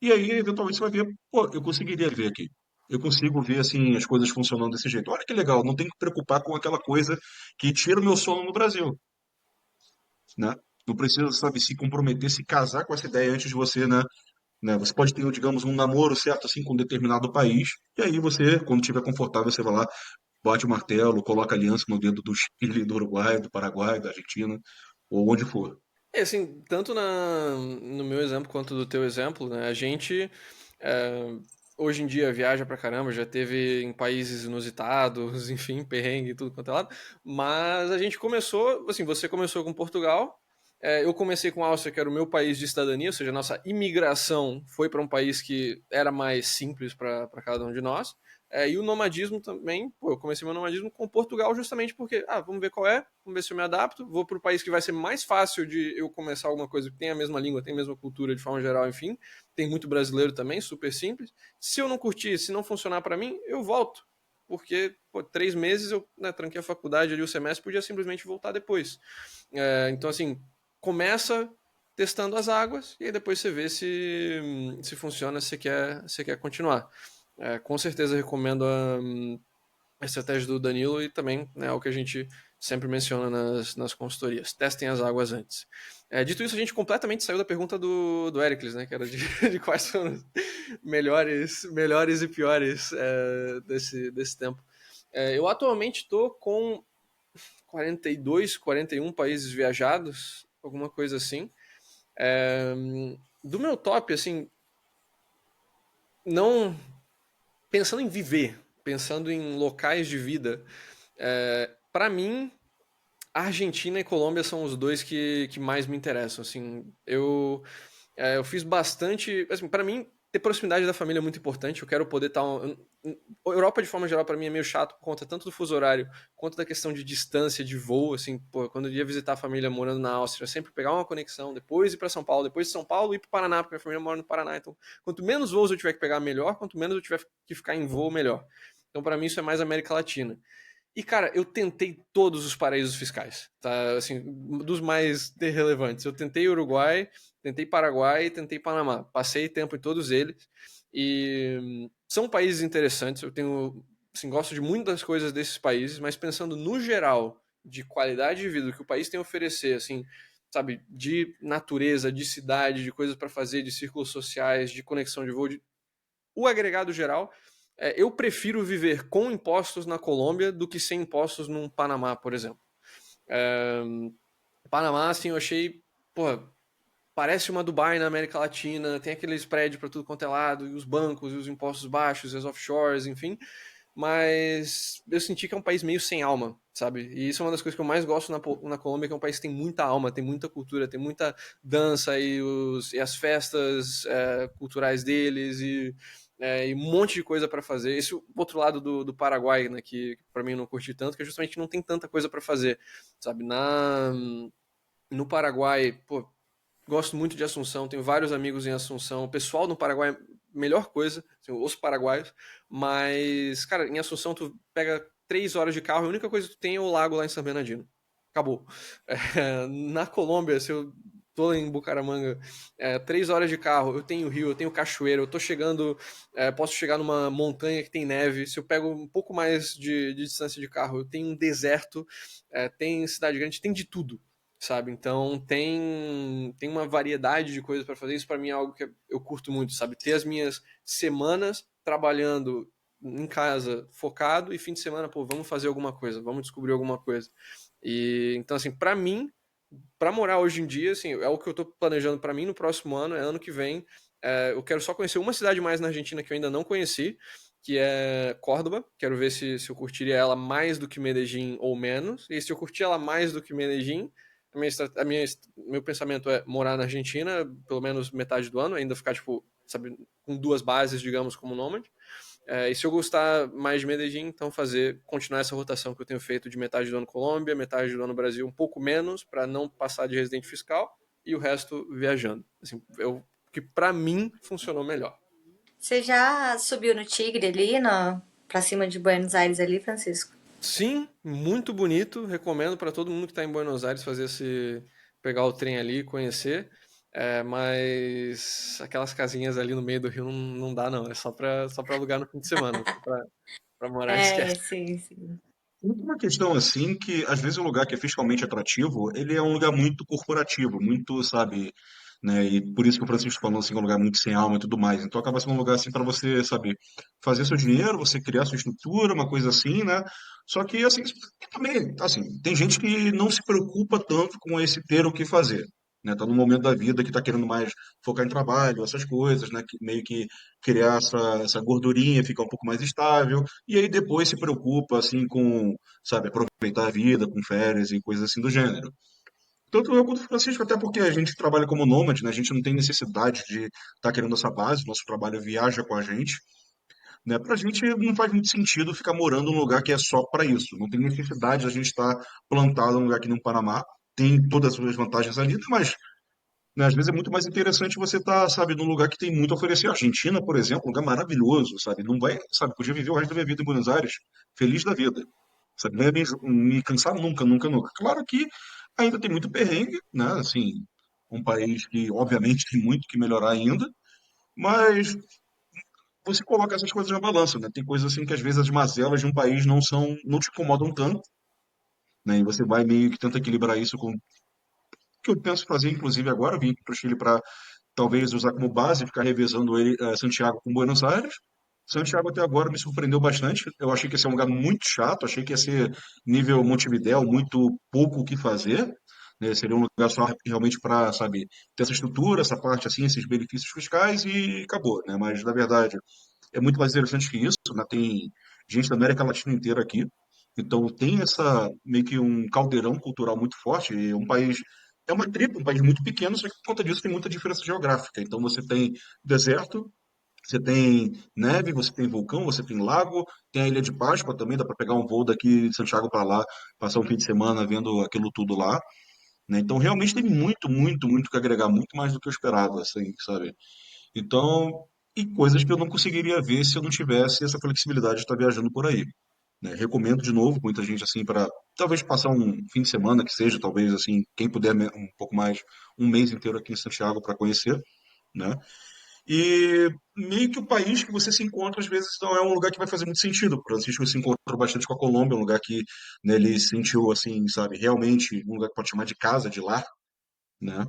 E aí, eventualmente, você vai ver, pô, eu conseguiria ver aqui. Eu consigo ver, assim, as coisas funcionando desse jeito. Olha que legal, não tenho que preocupar com aquela coisa que tira o meu sono no Brasil, né? Não precisa, sabe, se comprometer, se casar com essa ideia antes de você, né? Você pode ter, digamos, um namoro certo assim com um determinado país, e aí você, quando estiver confortável, você vai lá, bate o martelo, coloca a aliança no dedo do Chile, do Uruguai, do Paraguai, da Argentina, ou onde for. É assim, tanto no meu exemplo quanto do teu exemplo, né? A gente é, hoje em dia viaja pra caramba, já teve em países inusitados, enfim, perrengue e tudo quanto é lado. Mas a gente começou, assim, você começou com Portugal, eu comecei com a Áustria, que era o meu país de cidadania, ou seja, a nossa imigração foi para um país que era mais simples para cada um de nós. E o nomadismo também, pô, eu comecei meu nomadismo com Portugal justamente porque, vamos ver qual é, vamos ver se eu me adapto, vou para o país que vai ser mais fácil de eu começar alguma coisa que tem a mesma língua, tem a mesma cultura de forma geral, enfim, tem muito brasileiro também, super simples. Se eu não curtir, se não funcionar para mim, eu volto, porque, pô, 3 meses eu, né, tranquei a faculdade ali o semestre, podia simplesmente voltar depois. Então, assim, começa testando as águas e aí depois você vê se funciona, se quer continuar. Com certeza recomendo a estratégia do Danilo e também, né, o que a gente sempre menciona nas consultorias. Testem as águas antes. Dito isso, a gente completamente saiu da pergunta do Ericles, né, que era de quais são os melhores e piores desse tempo. Eu atualmente estou com 42, 41 países viajados, alguma coisa assim. Do meu top, assim, não pensando em viver, pensando em locais de vida, para mim, Argentina e Colômbia são os dois que mais me interessam. Assim, eu fiz bastante. Assim, para mim, ter proximidade da família é muito importante. Eu quero poder estar. A Europa, de forma geral, para mim é meio chato por conta tanto do fuso horário quanto da questão de distância, de voo. Assim, pô, quando eu ia visitar a família morando na Áustria, eu sempre pegar uma conexão, depois ir para São Paulo, depois de São Paulo ir para Paraná, porque minha família mora no Paraná. Então, quanto menos voos eu tiver que pegar, melhor. Quanto menos eu tiver que ficar em voo, melhor. Então, para mim, isso é mais América Latina. E, cara, eu tentei todos os paraísos fiscais, tá? Assim, dos mais relevantes. Eu tentei Uruguai, tentei Paraguai, tentei Panamá. Passei tempo em todos eles. E são países interessantes. Eu tenho, assim, gosto de muitas coisas desses países, mas pensando no geral de qualidade de vida que o país tem a oferecer, assim, sabe, de natureza, de cidade, de coisas para fazer, de círculos sociais, de conexão de voo, o agregado geral, eu prefiro viver com impostos na Colômbia do que sem impostos num Panamá, por exemplo. Panamá, assim, eu achei, pô, parece uma Dubai na América Latina, tem aqueles prédios para tudo quanto é lado, e os bancos, e os impostos baixos, e as offshores, enfim, mas eu senti que é um país meio sem alma, sabe? E isso é uma das coisas que eu mais gosto na Colômbia, que é um país que tem muita alma, tem muita cultura, tem muita dança e as festas culturais deles e um monte de coisa para fazer. Esse outro lado do Paraguai, né, que para mim eu não curti tanto, que é justamente não tem tanta coisa para fazer, sabe? No Paraguai, pô, Gosto muito de Assunção, tenho vários amigos em Assunção. O pessoal no Paraguai é a melhor coisa, assim, os paraguaios. Mas, cara, em Assunção tu pega 3 horas de carro, a única coisa que tu tem é o lago lá em São Bernardino. Acabou. Na Colômbia, se eu tô em Bucaramanga, 3 horas de carro, eu tenho rio, eu tenho cachoeira, eu tô chegando, posso chegar numa montanha que tem neve. Se eu pego um pouco mais de distância de carro, eu tenho um deserto, tem cidade grande, tem de tudo, sabe? Então tem uma variedade de coisas para fazer. Isso para mim é algo que eu curto muito, sabe? Ter as minhas semanas trabalhando em casa focado e fim de semana, pô, vamos fazer alguma coisa, vamos descobrir alguma coisa. E então assim, para mim, para morar hoje em dia, assim, é o que eu tô planejando para mim no próximo ano, é ano que vem. Eu quero só conhecer uma cidade mais na Argentina que eu ainda não conheci, que é Córdoba. Quero ver se eu curtiria ela mais do que Medellín ou menos. E se eu curtir ela mais do que Medellín, meu pensamento é morar na Argentina pelo menos metade do ano, ainda ficar, tipo, sabe, com 2 bases, digamos, como nômade. E se eu gostar mais de Medellín, então continuar essa rotação que eu tenho feito de metade do ano Colômbia, metade do ano Brasil, um pouco menos, para não passar de residente fiscal, e o resto viajando. Assim, que para mim funcionou melhor. Você já subiu no Tigre ali, pra cima de Buenos Aires ali, Francisco? Sim, muito bonito. Recomendo para todo mundo que está em Buenos Aires pegar o trem ali e conhecer. Mas aquelas casinhas ali no meio do rio não dá, não. É só para alugar no fim de semana. Para morar, É, esquece. sim, sim. Tem uma questão assim que, às vezes, o lugar que é fiscalmente atrativo, ele é um lugar muito corporativo, muito, sabe, né? E por isso que o Francisco falou assim, que é um lugar muito sem alma e tudo mais. Então acaba sendo um lugar assim para você, sabe, fazer seu dinheiro, você criar sua estrutura, uma coisa assim, né? Só que assim, também, assim, tem gente que não se preocupa tanto com esse ter o que fazer. Né, tá num momento da vida que tá querendo mais focar em trabalho, essas coisas, né? Que meio que criar essa gordurinha, ficar um pouco mais estável, e aí depois se preocupa, assim, com, sabe, aproveitar a vida, com férias e coisas assim do gênero. Tanto eu quanto o Francisco, até porque a gente trabalha como nômade, né? A gente não tem necessidade de estar querendo essa base, nosso trabalho viaja com a gente, né? Pra gente não faz muito sentido ficar morando num lugar que é só para isso. Não tem necessidade de a gente estar plantado num lugar aqui no Panamá. Tem todas as suas vantagens ali, mas né, às vezes é muito mais interessante você estar, sabe, num lugar que tem muito a oferecer. A Argentina, por exemplo, um lugar maravilhoso, sabe? Não vai, sabe, podia viver o resto da minha vida em Buenos Aires, feliz da vida. Sabe? Não ia me cansar nunca, nunca, nunca. Claro que ainda tem muito perrengue, né? Assim, um país que, obviamente, tem muito que melhorar ainda, mas você coloca essas coisas na balança, né? Tem coisas assim que às vezes as mazelas de um país não te incomodam tanto, né? E você vai meio que tenta equilibrar isso com o que eu penso fazer, inclusive agora, eu vim para o Chile para talvez usar como base, ficar revezando ele, Santiago com Buenos Aires. Santiago até agora me surpreendeu bastante. Eu achei que ia ser um lugar muito chato, achei que ia ser nível Montevidéu, muito pouco o que fazer. Né? Seria um lugar só realmente para, sabe, ter essa estrutura, essa parte assim, esses benefícios fiscais e acabou, né? Mas na verdade é muito mais interessante que isso, né? Tem gente da América Latina inteira aqui. Então tem essa meio que um caldeirão cultural muito forte. E um país é uma tribo, um país muito pequeno, só que por conta disso tem muita diferença geográfica. Então você tem deserto, você tem neve, você tem vulcão, você tem lago, tem a Ilha de Páscoa também, dá para pegar um voo daqui de Santiago para lá, passar um fim de semana vendo aquilo tudo lá, né? Então realmente tem muito, muito, muito que agregar, muito mais do que eu esperava, assim, sabe? Então, e coisas que eu não conseguiria ver se eu não tivesse essa flexibilidade de estar viajando por aí, né? Recomendo de novo, muita gente assim para talvez passar um fim de semana que seja, talvez assim, quem puder um pouco mais, um mês inteiro aqui em Santiago para conhecer, né? E meio que o país que você se encontra, às vezes, não é um lugar que vai fazer muito sentido. O Francisco se encontrou bastante com a Colômbia, um lugar que né, ele se sentiu, assim, sabe, realmente um lugar que pode chamar de casa, de lar, né?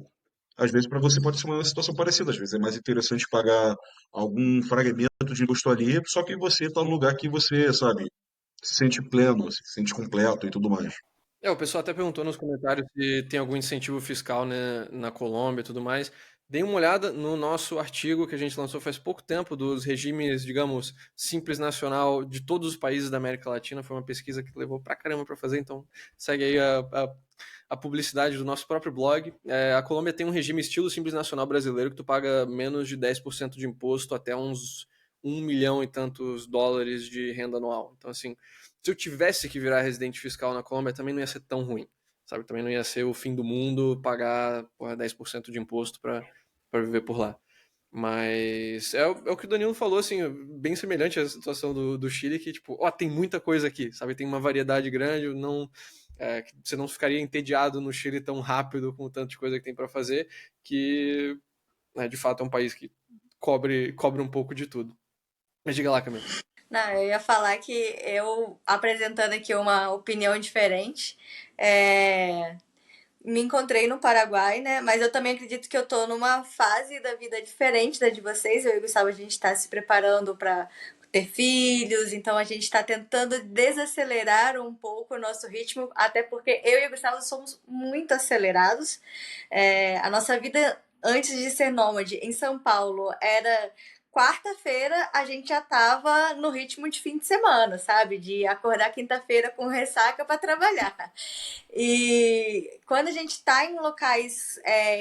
Às vezes, para você pode ser uma situação parecida. Às vezes é mais interessante pagar algum fragmento de imposto ali, só que você está num lugar que você, sabe, se sente pleno, se sente completo e tudo mais. O pessoal até perguntou nos comentários se tem algum incentivo fiscal, né, na Colômbia e tudo mais. Dei uma olhada no nosso artigo que a gente lançou faz pouco tempo dos regimes, digamos, simples nacional de todos os países da América Latina. Foi uma pesquisa que levou pra caramba para fazer, então segue aí a publicidade do nosso próprio blog. A Colômbia tem um regime estilo simples nacional brasileiro que tu paga menos de 10% de imposto até uns 1 milhão e tantos dólares de renda anual. Então, assim, se eu tivesse que virar residente fiscal na Colômbia, também não ia ser tão ruim. sabe? Também não ia ser o fim do mundo pagar 10% de imposto para viver por lá. Mas é o que o Danilo falou, assim, bem semelhante à situação do Chile, que, tipo, tem muita coisa aqui, sabe? Tem uma variedade grande, você não ficaria entediado no Chile tão rápido com o tanto de coisa que tem para fazer, que, de fato, é um país que cobre um pouco de tudo. Mas diga lá, Camila. Não, eu ia falar que eu, apresentando aqui uma opinião diferente, me encontrei no Paraguai, né? Mas eu também acredito que eu tô numa fase da vida diferente da de vocês. Eu e o Gustavo, a gente tá se preparando para ter filhos, então a gente tá tentando desacelerar um pouco o nosso ritmo, até porque eu e o Gustavo somos muito acelerados. A nossa vida antes de ser nômade em São Paulo era quarta-feira, a gente já tava no ritmo de fim de semana, sabe? De acordar quinta-feira com ressaca para trabalhar. E quando a gente está em locais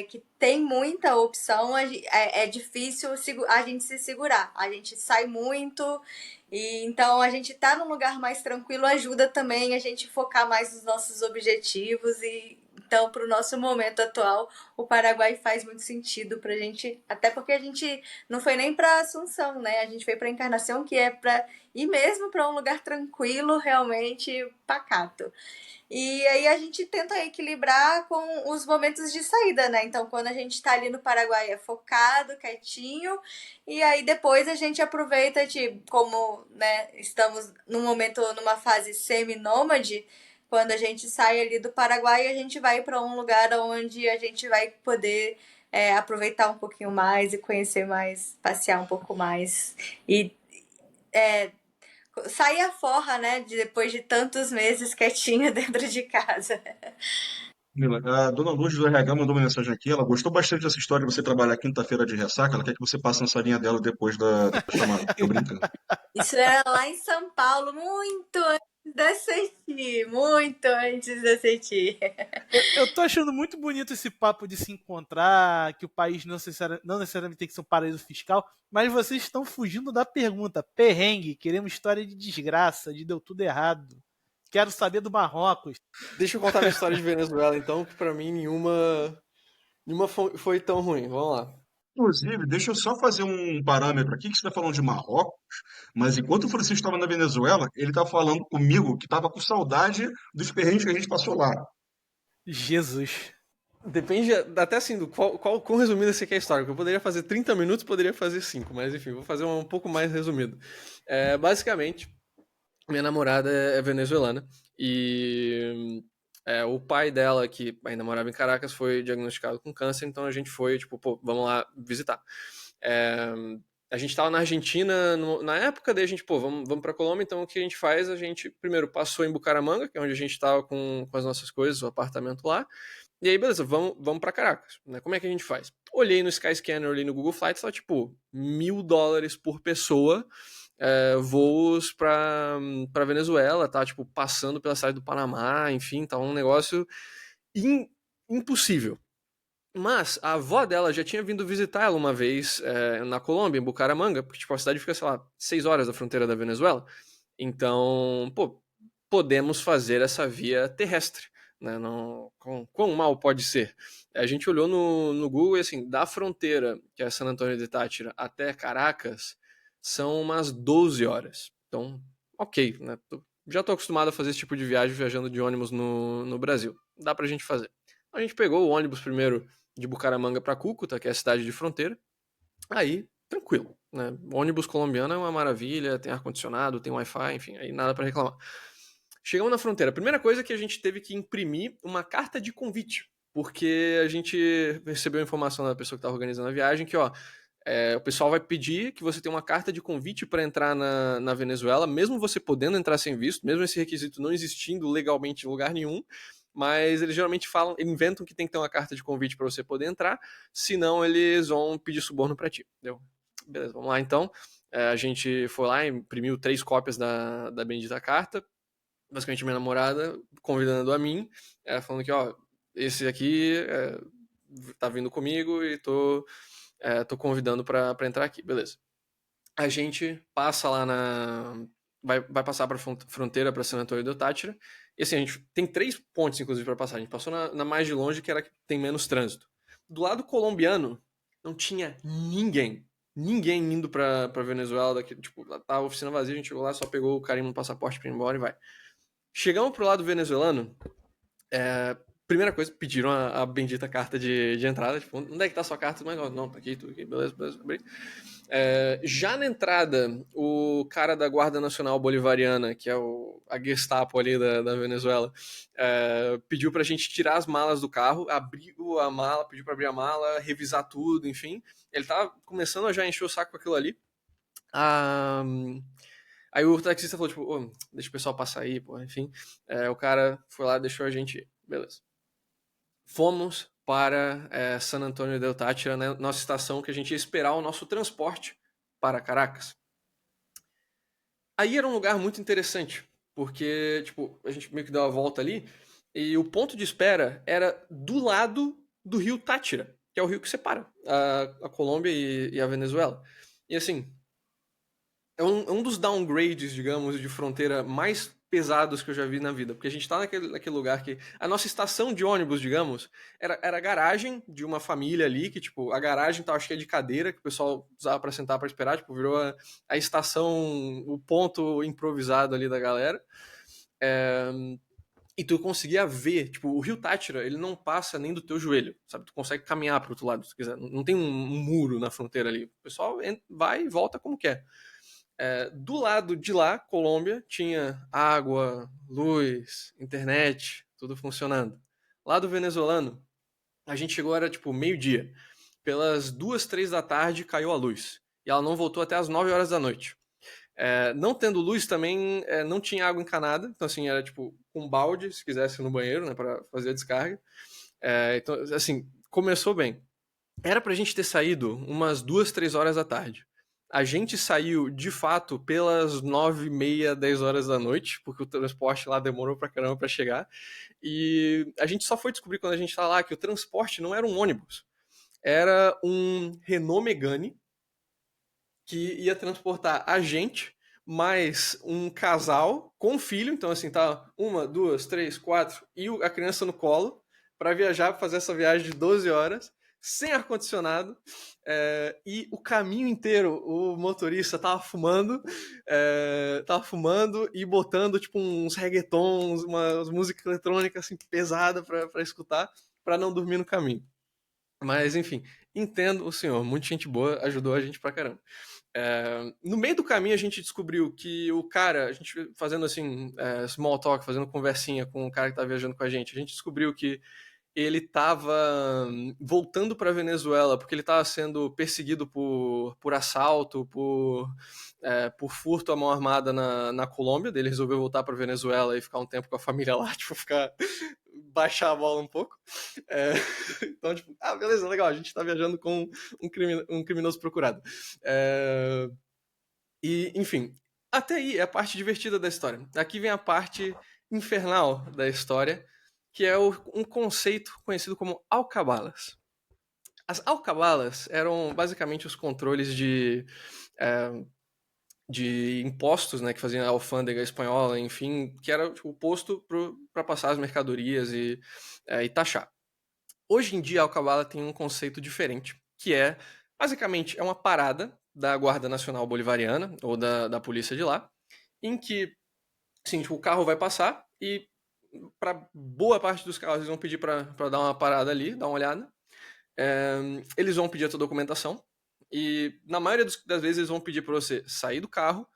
que tem muita opção, é difícil a gente se segurar. A gente sai muito, e então a gente tá num lugar mais tranquilo ajuda também a gente focar mais nos nossos objetivos. E então, para o nosso momento atual, o Paraguai faz muito sentido pra gente, até porque a gente não foi nem para Assunção, né? A gente foi para Encarnação, que é para ir mesmo para um lugar tranquilo, realmente pacato. E aí a gente tenta equilibrar com os momentos de saída, né? Então, quando a gente tá ali no Paraguai é focado, quietinho, e aí depois a gente aproveita, como, né, estamos num momento, numa fase semi-nômade, quando a gente sai ali do Paraguai, a gente vai para um lugar onde a gente vai poder aproveitar um pouquinho mais e conhecer mais, passear um pouco mais. E sair a forra, né? Depois de tantos meses quietinha dentro de casa. Mila, a dona Luz do RH mandou uma mensagem aqui. Ela gostou bastante dessa história de você trabalhar quinta-feira de ressaca. Ela quer que você passe na salinha dela depois da chamada. Tô brincando. Isso era lá em São Paulo, muito antes da CETI, muito antes da CETI. Eu tô achando muito bonito esse papo de se encontrar, que o país não necessariamente tem que ser um paraíso fiscal, mas vocês estão fugindo da pergunta. Perrengue, queremos história de desgraça, de deu tudo errado. Quero saber do Marrocos. Deixa eu contar minha história de Venezuela, então, que pra mim nenhuma foi tão ruim. Vamos lá. Inclusive, deixa eu só fazer um parâmetro aqui, que você está falando de Marrocos, mas enquanto o Francisco estava na Venezuela, ele estava falando comigo que estava com saudade dos perrengues que a gente passou lá. Jesus. Depende até assim do quão resumida você quer a história. Porque eu poderia fazer 30 minutos, poderia fazer 5, mas enfim, vou fazer um pouco mais resumido. Basicamente, minha namorada é venezuelana e o pai dela, que ainda morava em Caracas, foi diagnosticado com câncer, então a gente foi, tipo, pô, vamos lá visitar. A gente tava na Argentina na época, daí a gente, pô, vamos pra Colômbia, então o que a gente faz? A gente primeiro passou em Bucaramanga, que é onde a gente tava com as nossas coisas, o apartamento lá, e aí, beleza, vamos pra Caracas, né? Como é que a gente faz? Olhei no Skyscanner, olhei no Google Flights, tava tipo, $1.000 por pessoa, voos pra Venezuela, tá, tipo, passando pela cidade do Panamá, enfim, tá um negócio impossível. Mas a avó dela já tinha vindo visitar ela uma vez na Colômbia, em Bucaramanga, porque tipo, a cidade fica, sei lá, 6 horas da fronteira da Venezuela. Então, pô, podemos fazer essa via terrestre. Né? Quão mal pode ser? A gente olhou no Google e assim, da fronteira, que é San Antônio de Táchira, até Caracas, são umas 12 horas. Então, ok, né? Já tô acostumado a fazer esse tipo de viagem viajando de ônibus no Brasil. Dá pra gente fazer. A gente pegou o ônibus primeiro de Bucaramanga para Cúcuta, que é a cidade de fronteira. Aí, tranquilo, né? O ônibus colombiano é uma maravilha, tem ar-condicionado, tem Wi-Fi, enfim, aí nada para reclamar. Chegamos na fronteira. A primeira coisa é que a gente teve que imprimir uma carta de convite, porque a gente recebeu a informação da pessoa que estava organizando a viagem que, o pessoal vai pedir que você tenha uma carta de convite para entrar na Venezuela, mesmo você podendo entrar sem visto, mesmo esse requisito não existindo legalmente em lugar nenhum, mas eles geralmente inventam que tem que ter uma carta de convite para você poder entrar, senão eles vão pedir suborno para ti. Entendeu? Beleza, vamos lá então. A gente foi lá, imprimiu 3 cópias da bendita carta, basicamente minha namorada convidando a mim, falando que, esse aqui tá vindo comigo e tô convidando para entrar aqui, beleza. A gente passa lá vai passar para fronteira para San Antônio do Táchira, E assim, a gente tem 3 pontes, inclusive, para passar. A gente passou na mais de longe, que era que tem menos trânsito. Do lado colombiano, não tinha ninguém. Ninguém indo pra Venezuela. Tipo, tá a oficina vazia, a gente chegou lá, só pegou o carimbo no passaporte pra ir embora e vai. Chegamos pro lado venezuelano, primeira coisa, pediram a bendita carta de entrada. Tipo, onde é que tá a sua carta? Mas não, tá aqui, tudo aqui, beleza, abri. Já na entrada, o cara da Guarda Nacional Bolivariana, que é a Gestapo ali da Venezuela, pediu pra gente tirar as malas do carro, abriu a mala, pediu pra abrir a mala, revisar tudo, enfim. Ele tava começando a já encher o saco com aquilo ali. Aí o taxista falou, tipo, deixa o pessoal passar aí, pô, enfim. O cara foi lá, deixou a gente ir. Beleza. Fomos para San Antonio del Táchira, né, nossa estação, que a gente ia esperar o nosso transporte para Caracas. Aí era um lugar muito interessante, porque, tipo, a gente meio que deu uma volta ali, e o ponto de espera era do lado do rio Táchira, que é o rio que separa a Colômbia e a Venezuela. E assim, é um dos downgrades, digamos, de fronteira mais pesados que eu já vi na vida. Porque a gente tá naquele lugar que... A nossa estação de ônibus, digamos, era a garagem de uma família ali, que, tipo, a garagem tava cheia de cadeira, que o pessoal usava pra sentar pra esperar, tipo, virou a estação, o ponto improvisado ali da galera. E tu conseguia ver, tipo, o rio Táchira, ele não passa nem do teu joelho, sabe? Tu consegue caminhar pro outro lado, se tu quiser. Não tem um muro na fronteira ali. O pessoal vai e volta como quer. Do lado de lá, Colômbia, tinha água, luz, internet, tudo funcionando. Lá do venezuelano, a gente chegou, era tipo meio-dia. Pelas 2, 3 da tarde caiu a luz. E ela não voltou até as 9 horas da noite. Não tendo luz também, não tinha água encanada. Então, assim, era tipo um balde, se quisesse, no banheiro, né, para fazer a descarga. Então, assim, começou bem. Era pra gente ter saído umas 2, 3 horas da tarde. A gente saiu, de fato, pelas 9h30, 10 horas da noite, porque o transporte lá demorou pra caramba pra chegar. E a gente só foi descobrir quando a gente tá lá que o transporte não era um ônibus. Era um Renault Megane que ia transportar a gente mais um casal com filho. Então, assim, tá 1, 2, 3, 4 e a criança no colo para viajar, pra fazer essa viagem de 12 horas sem ar-condicionado, e o caminho inteiro o motorista tava fumando e botando tipo uns reggaetons, umas músicas eletrônicas assim, pesada para escutar, para não dormir no caminho. Mas enfim, entendo o senhor, muita gente boa, ajudou a gente pra caramba. No meio do caminho a gente descobriu que o cara, a gente fazendo assim, small talk, fazendo conversinha com o cara que tá viajando com a gente descobriu que ele estava voltando para Venezuela porque ele estava sendo perseguido por assalto, por furto à mão armada na Colômbia. Ele resolveu voltar para Venezuela e ficar um tempo com a família lá, tipo, baixar a bola um pouco. Então, tipo, beleza, legal, a gente está viajando com um criminoso procurado. E, enfim, até aí é a parte divertida da história. Aqui vem a parte infernal da história, que é um conceito conhecido como alcabalas. As alcabalas eram basicamente os controles de impostos, né, que faziam a alfândega espanhola, enfim, que era tipo, o posto para passar as mercadorias e taxar. Hoje em dia, a alcabala tem um conceito diferente, que basicamente, é uma parada da Guarda Nacional Bolivariana, ou da polícia de lá, em que assim, tipo, o carro vai passar e para boa parte dos carros eles vão pedir para dar uma parada ali, dar uma olhada. Eles vão pedir a tua documentação e na maioria das vezes eles vão pedir para você sair do carro,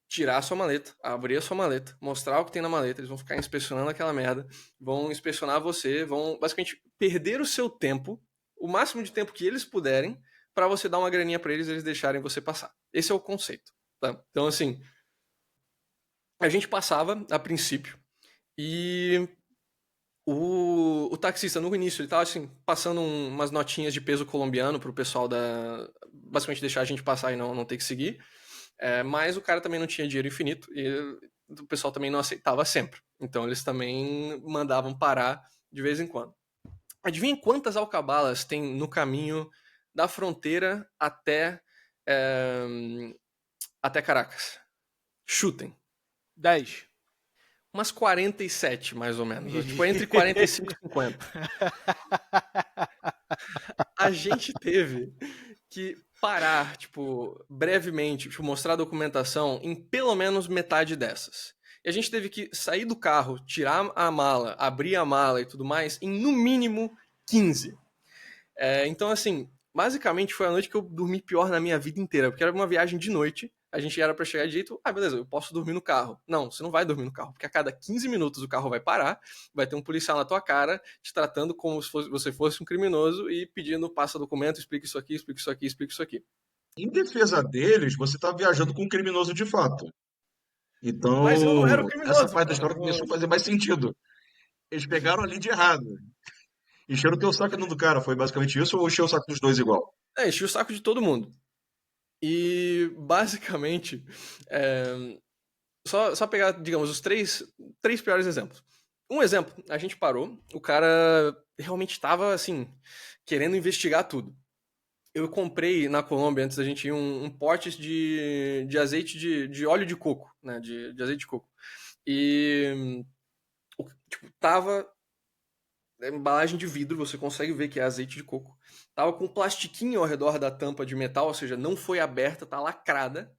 tirar a sua maleta, abrir a sua maleta, mostrar o que tem na maleta. Eles vão ficar inspecionando aquela merda, vão inspecionar você, vão basicamente perder o seu tempo, o máximo de tempo que eles puderem, para você dar uma graninha para eles deixarem você passar. Esse é o conceito, tá? Então, assim, a gente passava a princípio e o taxista, no início, ele tava assim, passando umas notinhas de peso colombiano pro pessoal basicamente deixar a gente passar e não ter que seguir. Mas o cara também não tinha dinheiro infinito e o pessoal também não aceitava sempre. Então eles também mandavam parar de vez em quando. Adivinhem quantas alcabalas tem no caminho da fronteira até Caracas? Chutem. 10. Umas 47, mais ou menos. Tipo, entre 45 e 50. A gente teve que parar, tipo, brevemente, tipo, mostrar a documentação em pelo menos metade dessas. E a gente teve que sair do carro, tirar a mala, abrir a mala e tudo mais, em no mínimo 15. Então, assim, basicamente foi a noite que eu dormi pior na minha vida inteira, porque era uma viagem de noite, a gente era pra chegar de jeito, beleza, eu posso dormir no carro. Não, você não vai dormir no carro, porque a cada 15 minutos o carro vai parar, vai ter um policial na tua cara, te tratando como se você fosse um criminoso e pedindo, passa documento, explica isso aqui, explica isso aqui, explica isso aqui. Em defesa deles, você tá viajando com um criminoso de fato. Mas eu não era o Então, essa criminoso, parte da pô. história começou a fazer mais sentido. Eles pegaram ali de errado. Encheram o teu saco no do cara, foi basicamente isso, ou encheu o saco dos dois igual? Enchi o saco de todo mundo. E, basicamente, só pegar, digamos, os três piores exemplos. Um exemplo, a gente parou, o cara realmente estava, assim, querendo investigar tudo. Eu comprei na Colômbia, antes da gente ir, um pote de azeite de óleo de coco, né, de azeite de coco. E, tipo, tava embalagem de vidro, você consegue ver que é azeite de coco. Tava com um plastiquinho ao redor da tampa de metal, ou seja, não foi aberta, tá lacrada.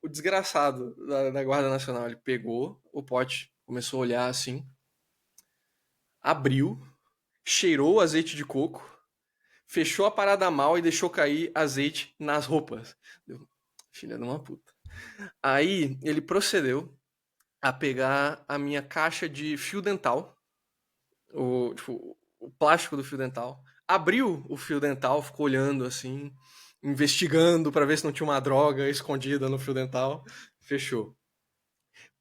O desgraçado da Guarda Nacional, ele pegou o pote, começou a olhar assim, abriu, cheirou o azeite de coco, fechou a parada mal e deixou cair azeite nas roupas. Filha de uma puta. Aí ele procedeu a pegar a minha caixa de fio dental, o plástico do fio dental, abriu o fio dental, ficou olhando assim, investigando para ver se não tinha uma droga escondida no fio dental, fechou.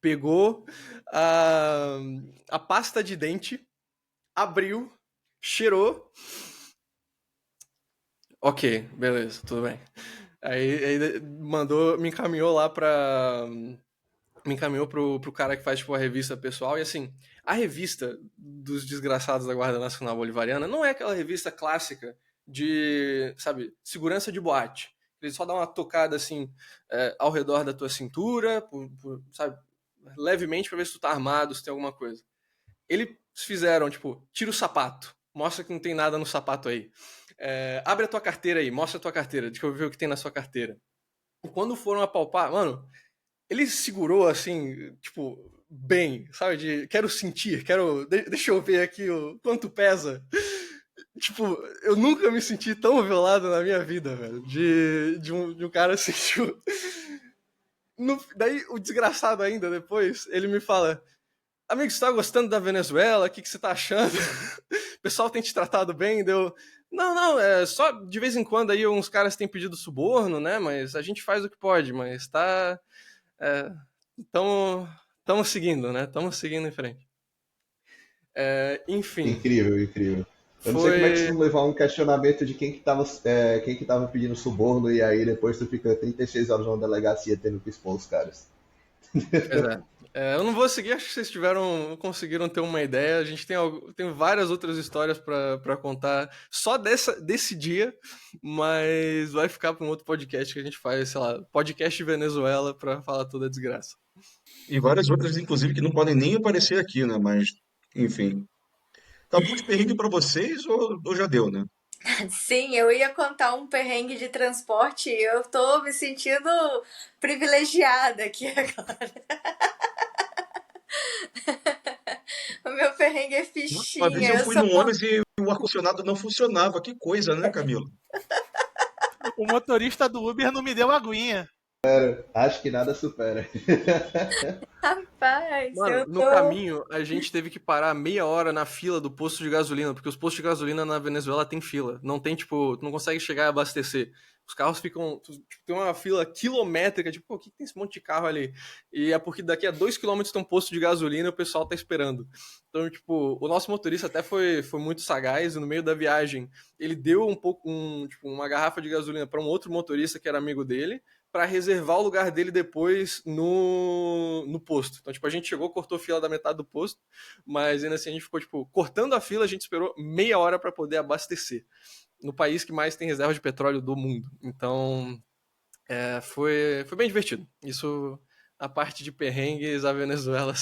Pegou a pasta de dente, abriu, cheirou. Ok, beleza, tudo bem. Aí me encaminhou lá pra. Me encaminhou pro cara que faz, tipo, a revista pessoal. E assim, a revista dos desgraçados da Guarda Nacional Bolivariana não é aquela revista clássica de, sabe, segurança de boate. Ele só dá uma tocada, assim, ao redor da tua cintura, sabe, levemente pra ver se tu tá armado, se tem alguma coisa. Eles fizeram, tipo, tira o sapato, mostra que não tem nada no sapato aí. Abre a tua carteira aí, mostra a tua carteira, deixa eu ver o que tem na sua carteira. E quando foram apalpar, mano, ele segurou assim, tipo, bem, sabe? Quero sentir, deixa eu ver aqui o quanto pesa. Tipo, eu nunca me senti tão violado na minha vida, velho. De um cara assim, tipo. Daí o desgraçado ainda, depois, ele me fala: Amigo, você tá gostando da Venezuela? O que você tá achando? O pessoal tem te tratado bem? Deu. Não, só de vez em quando aí uns caras têm pedido suborno, né? Mas a gente faz o que pode, mas tá. Estamos seguindo, né? Estamos seguindo em frente. Enfim. Incrível, incrível. Eu não sei como é que você não levar um questionamento de quem que tava pedindo suborno e aí depois tu fica 36 horas numa delegacia tendo que expor os caras. Pois é. Eu não vou seguir, acho que vocês conseguiram ter uma ideia. A gente tem várias outras histórias para contar só desse dia, mas vai ficar para um outro podcast que a gente faz, sei lá, podcast Venezuela, para falar toda a desgraça. E várias outras, inclusive, que não podem nem aparecer aqui, né? Mas, enfim. Tá bom de perrengue pra vocês ou já deu, né? Sim, eu ia contar um perrengue de transporte e eu tô me sentindo privilegiada aqui agora. O meu perrengue é Uma vez fichinha. eu Eu fui sou num ônibus e o ar-condicionado não funcionava. Que coisa, né, Camilo? O motorista do Uber não me deu aguinha. Acho que nada supera. rapaz, Mano, eu no tô. caminho, a gente teve que parar meia hora na fila do posto de gasolina, porque os postos de gasolina na Venezuela tem fila. Não tem, tipo, tu não consegue chegar e abastecer. Os carros ficam. Tipo, tem uma fila quilométrica, tipo, o que tem esse monte de carro ali? E é porque daqui a 2 quilômetros tem um posto de gasolina e o pessoal tá esperando. Então, tipo, o nosso motorista até foi muito sagaz, e no meio da viagem, ele deu tipo, uma garrafa de gasolina para um outro motorista que era amigo dele, para reservar o lugar dele depois no posto. Então, tipo, a gente chegou, cortou a fila da metade do posto, mas ainda assim a gente ficou, tipo, cortando a fila, a gente esperou meia hora para poder abastecer. No país que mais tem reserva de petróleo do mundo. Então, foi bem divertido. Isso a parte de perrengues, a Venezuela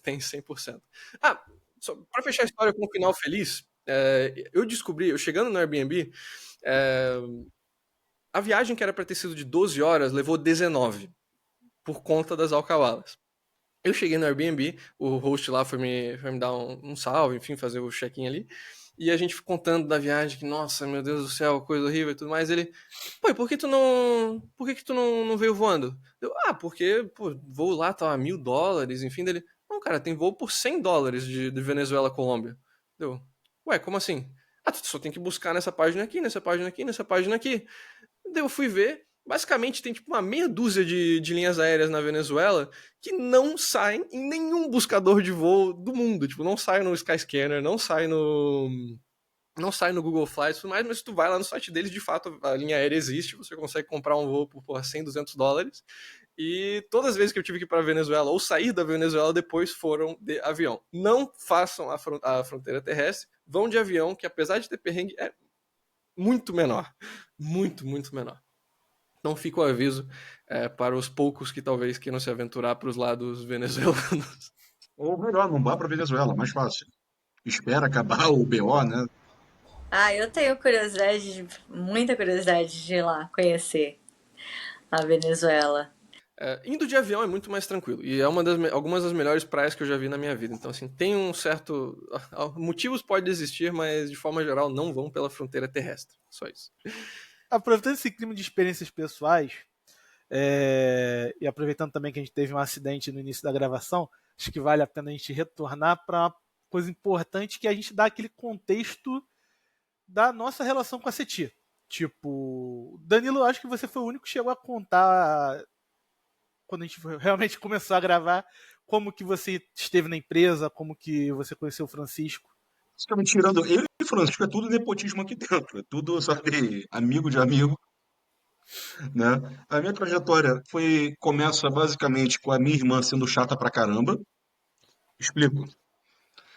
tem 100%. Ah, só para fechar a história com um final feliz, eu chegando no Airbnb, é, a viagem que era para ter sido de 12 horas levou 19, por conta das alcabalas. Eu cheguei no Airbnb, o host lá foi me dar um salve, enfim, fazer o check-in ali. E a gente contando da viagem, que, nossa, meu Deus do céu, coisa horrível e tudo mais. Ele, pô, e por que tu não veio voando? Eu, porque, pô, voo lá tá $1.000, enfim, dele. Não, cara, tem voo por $100 de Venezuela a Colômbia. Deu, ué, como assim? Tu só tem que buscar nessa página aqui, nessa página aqui, nessa página aqui. Daí eu fui ver, basicamente tem tipo uma meia dúzia de linhas aéreas na Venezuela que não saem em nenhum buscador de voo do mundo. Tipo, não sai no Skyscanner, não sai no Google Flights e tudo mais, mas se tu vai lá no site deles, de fato, a linha aérea existe, você consegue comprar um voo por $100, $200. E todas as vezes que eu tive que ir para a Venezuela ou sair da Venezuela, depois foram de avião. Não façam a fronteira terrestre, vão de avião, que apesar de ter perrengue, é muito menor. Muito, muito menor. Então fica o aviso para os poucos que talvez queiram se aventurar para os lados venezuelanos. Ou melhor, não vá para Venezuela, mais fácil. Espera acabar o BO, né? Eu tenho curiosidade, muita curiosidade de ir lá conhecer a Venezuela. Indo de avião é muito mais tranquilo. E é algumas das melhores praias que eu já vi na minha vida. Então, assim, tem um certo. Motivos pode existir, mas de forma geral não vão pela fronteira terrestre. Só isso. Aproveitando esse clima de experiências pessoais, e aproveitando também que a gente teve um acidente no início da gravação, acho que vale a pena a gente retornar para uma coisa importante, que é a gente dá aquele contexto da nossa relação com a CETI. Tipo, Danilo, acho que você foi o único que chegou a contar, quando a gente realmente começou a gravar, como que você esteve na empresa, como que você conheceu o Francisco. Basicamente, tirando eu e Francisco, é tudo nepotismo aqui dentro. É tudo, sabe, amigo de amigo, né? A minha trajetória começa basicamente com a minha irmã sendo chata pra caramba. Explico,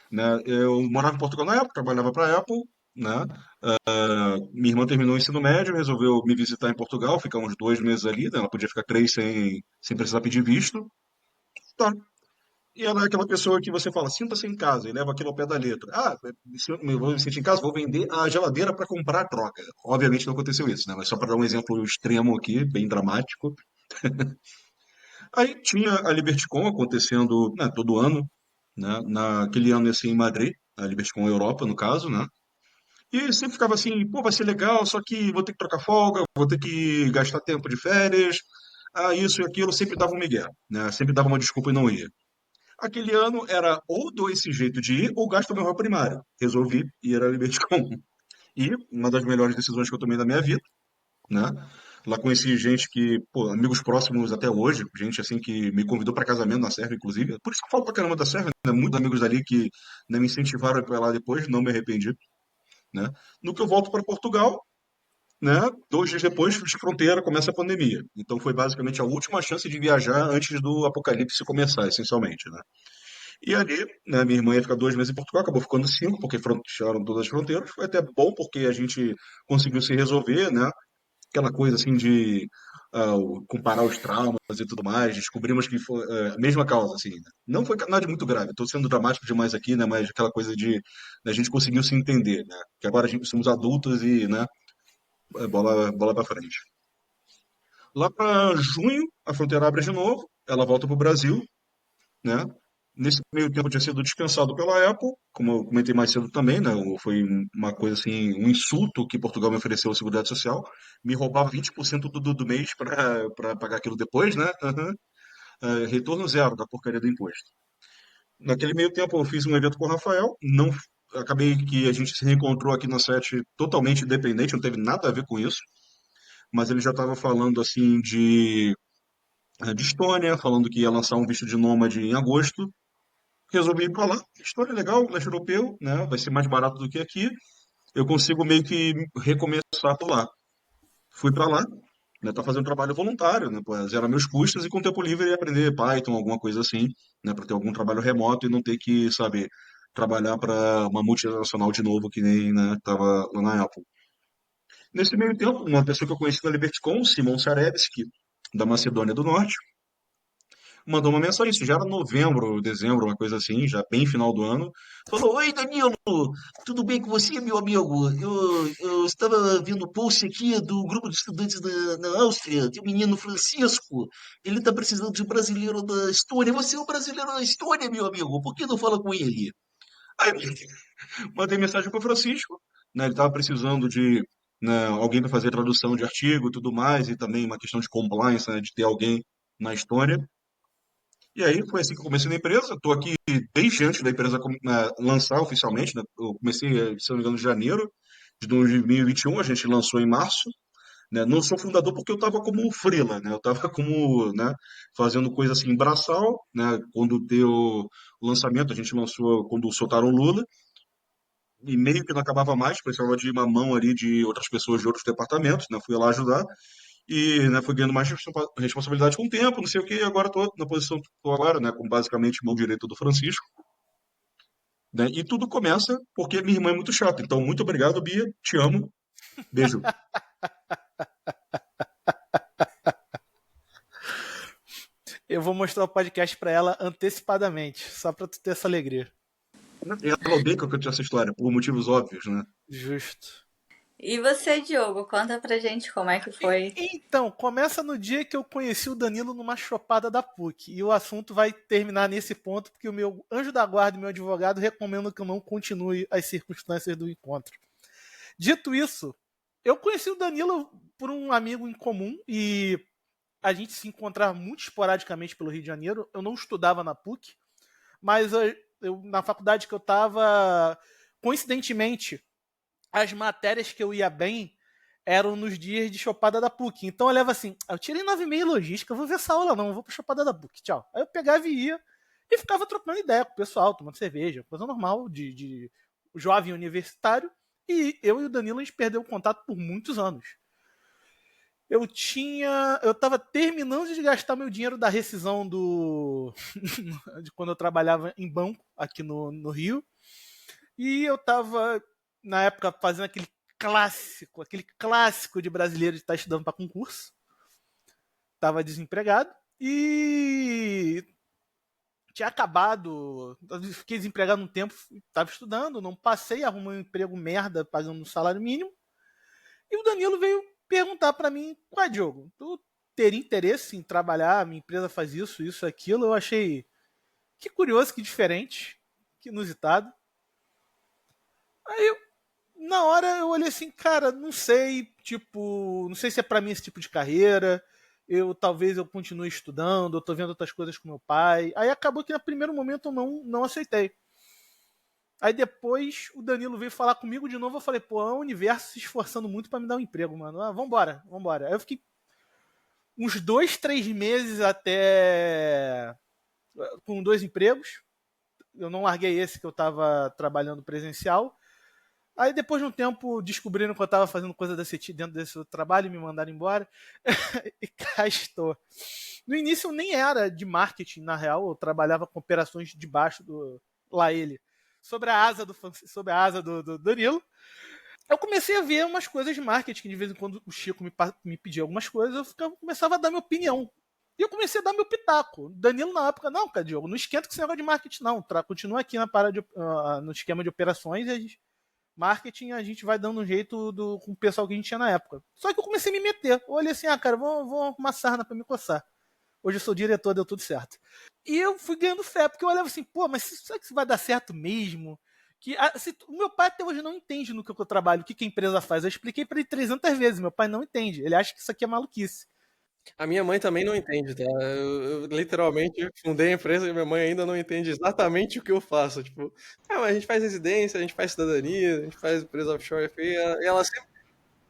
né? Eu morava em Portugal na época, trabalhava para a Apple, né? Minha irmã terminou o ensino médio, resolveu me visitar em Portugal, ficar uns 2 meses ali, né? Ela podia ficar 3 sem precisar pedir visto. Tá. E ela é aquela pessoa que você fala, sinta-se em casa, e leva aquilo ao pé da letra. Eu vou me sentir em casa, vou vender a geladeira para comprar a troca. Obviamente não aconteceu isso, né? Mas só para dar um exemplo extremo aqui, bem dramático. Aí tinha a LibertyCon acontecendo, né, todo ano, né? Naquele ano assim em Madrid, a LibertyCon Europa, no caso, né? E ele sempre ficava assim, pô, vai ser legal, só que vou ter que trocar folga, vou ter que gastar tempo de férias, isso e aquilo, sempre dava um migué, né? Sempre dava uma desculpa e não ia. Aquele ano era ou dou esse jeito de ir, ou gasto meu réu primário. Resolvi ir à Liberticom. E uma das melhores decisões que eu tomei na minha vida, né? Lá conheci gente que, pô, amigos próximos até hoje, gente assim que me convidou para casamento na Sérvia, inclusive. Por isso que eu falo pra caramba da Sérvia, né? Muitos amigos dali que, né, me incentivaram a ir pra lá depois, não me arrependi, né? No que eu volto para Portugal, né? 2 dias depois, de fronteira, começa a pandemia. Então foi basicamente a última chance de viajar antes do apocalipse começar, essencialmente, né? E ali, né, minha irmã ia ficar 2 meses em Portugal, acabou ficando 5, porque fecharam todas as fronteiras. Foi até bom, porque a gente conseguiu se resolver, né? Aquela coisa assim de comparar os traumas e tudo mais. Descobrimos que foi a mesma causa, assim. Né? Não foi nada de muito grave. Estou sendo dramático demais aqui, né? Mas aquela coisa de a gente conseguiu se entender, né? Que agora a gente somos adultos e, né? Bola para frente. Lá para junho, a fronteira abre de novo. Ela volta para o Brasil, né? Nesse meio tempo eu tinha sido dispensado pela Apple, como eu comentei mais cedo também, né? Foi uma coisa assim, um insulto que Portugal me ofereceu à Seguridade Social. Me roubava 20% do mês para pagar aquilo depois, né? Uhum. Retorno zero da porcaria do imposto. Naquele meio tempo eu fiz um evento com o Rafael, não acabei que a gente se reencontrou aqui na sete totalmente independente, não teve nada a ver com isso, mas ele já estava falando assim de Estônia, falando que ia lançar um visto de nômade em agosto. Resolvi ir para lá. História legal, leste europeu, né? Vai ser mais barato do que aqui. Eu consigo meio que recomeçar por lá. Fui para lá, né? Tá fazendo trabalho voluntário, né? Para zerar meus custos e com tempo livre aprender Python, alguma coisa assim, né? Para ter algum trabalho remoto e não ter que, sabe, trabalhar para uma multinacional de novo que nem, né, tava lá na Apple. Nesse meio tempo, uma pessoa que eu conheci na LibertyCon, Simon Sarevski, da Macedônia do Norte, mandou uma mensagem, isso já era novembro, dezembro, uma coisa assim, já bem final do ano. Falou: Oi, Danilo, tudo bem com você, meu amigo? Eu estava vendo o post aqui do grupo de estudantes na Áustria, tem um menino Francisco, ele está precisando de brasileiro da Estônia. Você é um brasileiro da Estônia, meu amigo, por que não fala com ele? Aí mandei mensagem para o Francisco, né? Ele estava precisando de, né, alguém para fazer tradução de artigo e tudo mais, e também uma questão de compliance, né, de ter alguém na Estônia. E aí foi assim que eu comecei na empresa. Estou aqui desde antes da empresa lançar oficialmente, né? Eu comecei, se não me engano, em janeiro de 2021, a gente lançou em março. Né? Não sou fundador porque eu estava como freela, né? Eu estava como, né, fazendo coisa assim, braçal, né? Quando deu o lançamento, a gente lançou quando soltaram o Lula, e meio que não acabava mais, precisava de uma mão ali de outras pessoas de outros departamentos, né? Fui lá ajudar e, né, fui ganhando mais responsabilidade com o tempo, não sei o que, e agora estou na posição que estou agora, né? Como basicamente mão direita do Francisco, né? E tudo começa porque minha irmã é muito chata. Então, muito obrigado, Bia, te amo, beijo. Eu vou mostrar o podcast pra ela antecipadamente, só pra tu ter essa alegria. Ela odeia que eu conte essa história, por motivos óbvios, né? Justo. E você, Diogo, conta pra gente como é que foi. Então, começa no dia que eu conheci o Danilo numa chopada da PUC. E o assunto vai terminar nesse ponto, porque o meu anjo da guarda e meu advogado recomendam que eu não continue as circunstâncias do encontro. Dito isso, eu conheci o Danilo por um amigo em comum e a gente se encontrava muito esporadicamente pelo Rio de Janeiro. Eu não estudava na PUC, mas na faculdade que eu estava, coincidentemente, as matérias que eu ia bem eram nos dias de chopada da PUC. Então eu levo assim, eu tirei 9,5 em logística, eu vou ver essa aula não, eu vou pra chopada da PUC, tchau. Aí eu pegava e ia e ficava trocando ideia com o pessoal, tomando cerveja, coisa normal de jovem universitário. E eu e o Danilo, a gente perdeu o contato por muitos anos. Eu tava terminando de gastar meu dinheiro da rescisão de quando eu trabalhava em banco aqui no Rio. E eu tava, na época, fazendo aquele clássico de brasileiro de estar estudando para concurso. Tava desempregado e tinha acabado, fiquei desempregado um tempo, tava estudando, não passei, arrumei um emprego merda, pagando um salário mínimo. E o Danilo veio perguntar para mim: qual é, Diogo? Tu teria interesse em trabalhar? Minha empresa faz isso, aquilo. Eu achei que curioso, que diferente, que inusitado. Aí, na hora, eu olhei assim, cara, não sei, tipo, não sei se é para mim esse tipo de carreira. Talvez eu continue estudando, eu tô vendo outras coisas com meu pai. Aí acabou que no primeiro momento eu não aceitei. Aí depois o Danilo veio falar comigo de novo, eu falei, pô, é o universo se esforçando muito para me dar um emprego, mano. Ah, vambora. Aí eu fiquei uns 2, 3 meses até com 2 empregos. Eu não larguei esse que eu tava trabalhando presencial. Aí depois de um tempo descobriram que eu tava fazendo coisa da CETI dentro desse trabalho e me mandaram embora. E cá estou. No início eu nem era de marketing, na real, eu trabalhava com operações debaixo do lá ele. Sobre a asa do Danilo. Eu comecei a ver umas coisas de marketing, de vez em quando o Chico me pedia algumas coisas, começava a dar minha opinião. E eu comecei a dar meu pitaco. Danilo, na época, não, cara, Diogo, não esquenta com esse negócio de marketing, não. Continua aqui no esquema de operações e marketing a gente vai dando um jeito com o pessoal que a gente tinha na época. Só que eu comecei a me meter. Eu olhei assim, cara, vou arrumar sarna pra me coçar. Hoje eu sou diretor, deu tudo certo. E eu fui ganhando fé, porque eu olhava assim, pô, mas será que isso vai dar certo mesmo? O meu pai até hoje não entende no que eu trabalho, o que a empresa faz. Eu expliquei para ele 300 vezes, meu pai não entende. Ele acha que isso aqui é maluquice. A minha mãe também não entende, tá? Eu literalmente fundei a empresa e minha mãe ainda não entende exatamente o que eu faço. Tipo, mas a gente faz residência, a gente faz cidadania, a gente faz empresa offshore. E ela sempre,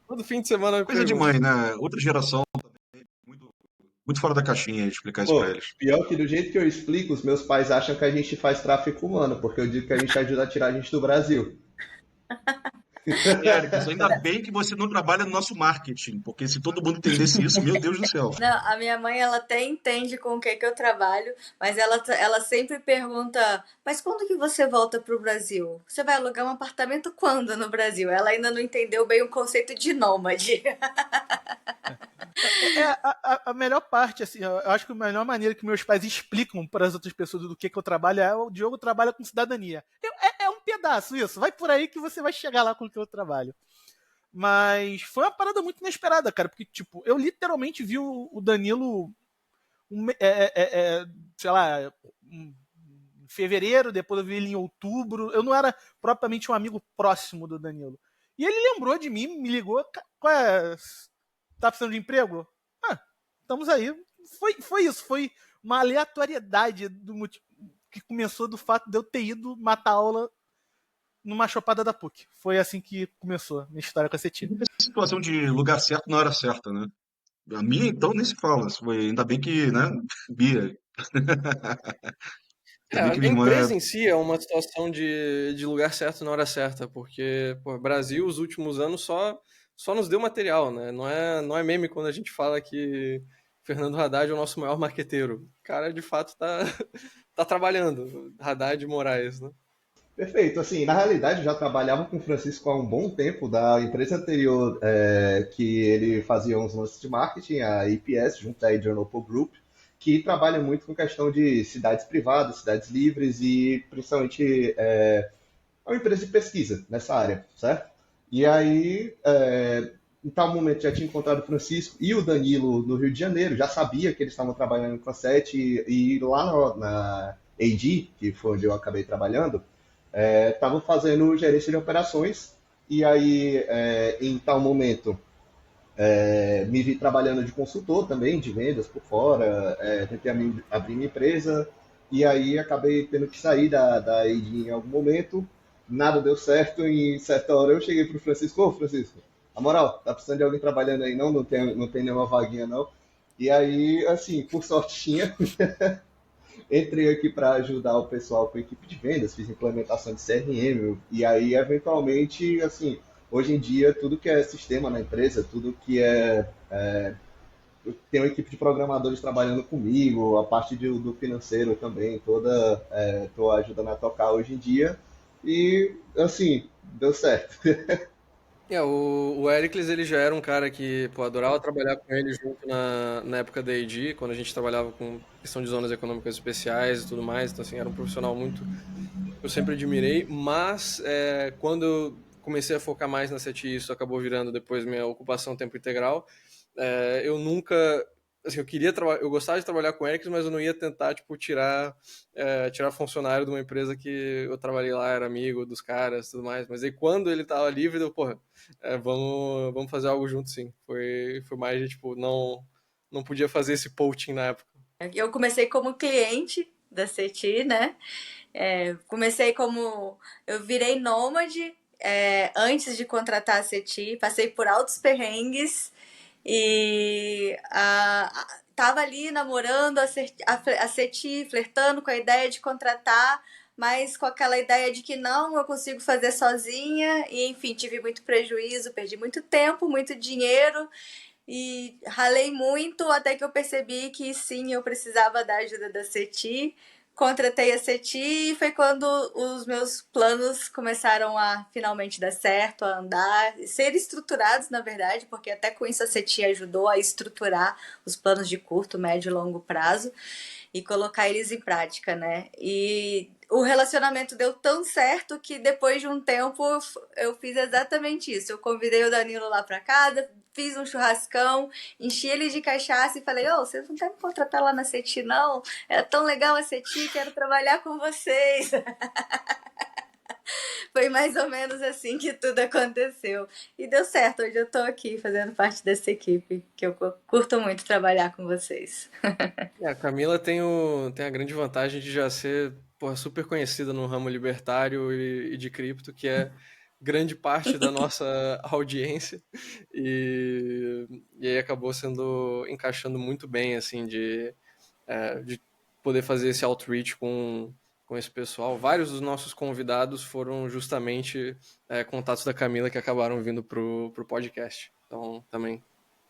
todo fim de semana, me Coisa de pergunta. mãe, né? Outra geração também, muito fora da caixinha de explicar isso pra Pô, eles. pior que do jeito que eu explico, os meus pais acham que a gente faz tráfico humano, porque eu digo que a gente ajuda a tirar a gente do Brasil. Érico, ainda bem que você não trabalha no nosso marketing, porque se todo mundo entendesse isso, meu Deus do céu. Não, a minha mãe, ela até entende com o que eu trabalho, mas ela sempre pergunta, mas quando que você volta pro Brasil? Você vai alugar um apartamento quando no Brasil? Ela ainda não entendeu bem o conceito de nômade. A melhor parte, assim, eu acho que a melhor maneira que meus pais explicam para as outras pessoas do que eu trabalho é o Diogo trabalha com cidadania. É um pedaço isso, vai por aí que você vai chegar lá com o que eu trabalho. Mas foi uma parada muito inesperada, cara, porque, tipo, eu literalmente vi o Danilo, sei lá, em fevereiro, depois eu vi ele em outubro. Eu não era propriamente um amigo próximo do Danilo. E ele lembrou de mim, me ligou, qual é? Tá precisando de emprego? Ah, estamos aí. Foi isso, foi uma aleatoriedade que começou do fato de eu ter ido matar aula numa chopada da PUC. Foi assim que começou a minha história com a CETI. Situação de lugar certo na hora certa, né? A minha, então, nem se fala. Isso foi, ainda bem que, né? Bia. Ainda bem que A minha irmã é. empresa em si é uma situação de lugar certo na hora certa, porque pô, Brasil, os últimos anos, só nos deu material, né? Não é meme quando a gente fala que Fernando Haddad é o nosso maior marqueteiro. O cara, de fato, tá, tá trabalhando. Haddad e Moraes, né? Perfeito. Assim, na realidade, eu já trabalhava com o Francisco há um bom tempo, da empresa anterior, que ele fazia uns lances de marketing, a IPS, junto à Adrianople Group, que trabalha muito com questão de cidades privadas, cidades livres e, principalmente, é uma empresa de pesquisa nessa área, certo? E aí, em tal momento, já tinha encontrado o Francisco e o Danilo no Rio de Janeiro, já sabia que eles estavam trabalhando com a SET, e lá na AD, que foi onde eu acabei trabalhando, estavam fazendo gerência de operações, e aí, em tal momento, me vi trabalhando de consultor também, de vendas por fora, tentei abrir minha empresa, e aí acabei tendo que sair da AD em algum momento, nada deu certo, e em certa hora eu cheguei pro Francisco, ô Francisco, a moral, tá precisando de alguém trabalhando aí não? Não tem nenhuma vaguinha não? E aí, assim, por sorte tinha, entrei aqui para ajudar o pessoal com a equipe de vendas, fiz implementação de CRM, e aí, eventualmente, assim, hoje em dia, tudo que é sistema na empresa, tudo que eu tenho uma equipe de programadores trabalhando comigo, a parte do financeiro também, toda, estou ajudando a tocar hoje em dia, e, assim, deu certo. O Ericles, ele já era um cara que, pô, adorava trabalhar com ele junto na época da AD, quando a gente trabalhava com questão de zonas econômicas especiais e tudo mais, então, assim, era um profissional muito eu sempre admirei, mas quando eu comecei a focar mais na CETI, isso acabou virando depois minha ocupação tempo integral. Eu nunca, assim, eu gostava de trabalhar com Erics, mas eu não ia tentar, tipo, tirar funcionário de uma empresa que eu trabalhei lá, era amigo dos caras, e tudo mais. Mas aí quando ele tava livre, eu, porra, vamos fazer algo junto, sim. Foi mais de, tipo, não podia fazer esse poaching na época. Eu comecei como cliente da CETI, né? Comecei como. Eu virei nômade antes de contratar a CETI, passei por altos perrengues e tava ali namorando a CETI, flertando com a ideia de contratar, mas com aquela ideia de que não, eu consigo fazer sozinha, e enfim, tive muito prejuízo, perdi muito tempo, muito dinheiro. E ralei muito até que eu percebi que sim, eu precisava da ajuda da CETI. Contratei a CETI e foi quando os meus planos começaram a finalmente dar certo, a andar, ser estruturados, na verdade, porque até com isso a CETI ajudou a estruturar os planos de curto, médio e longo prazo e colocar eles em prática, né? E o relacionamento deu tão certo que depois de um tempo eu fiz exatamente isso. Eu convidei o Danilo lá pra casa, fiz um churrascão, enchi ele de cachaça e falei, vocês não querem me contratar lá na CETI, não? É tão legal a CETI, quero trabalhar com vocês. Foi mais ou menos assim que tudo aconteceu. E deu certo, hoje eu tô aqui fazendo parte dessa equipe, que eu curto muito trabalhar com vocês. A Camila tem a grande vantagem de já ser, porra, super conhecida no ramo libertário e de cripto, que é grande parte da nossa audiência. E aí acabou encaixando muito bem, assim, de poder fazer esse outreach com esse pessoal. Vários dos nossos convidados foram justamente contatos da Camila que acabaram vindo pro podcast. Então, também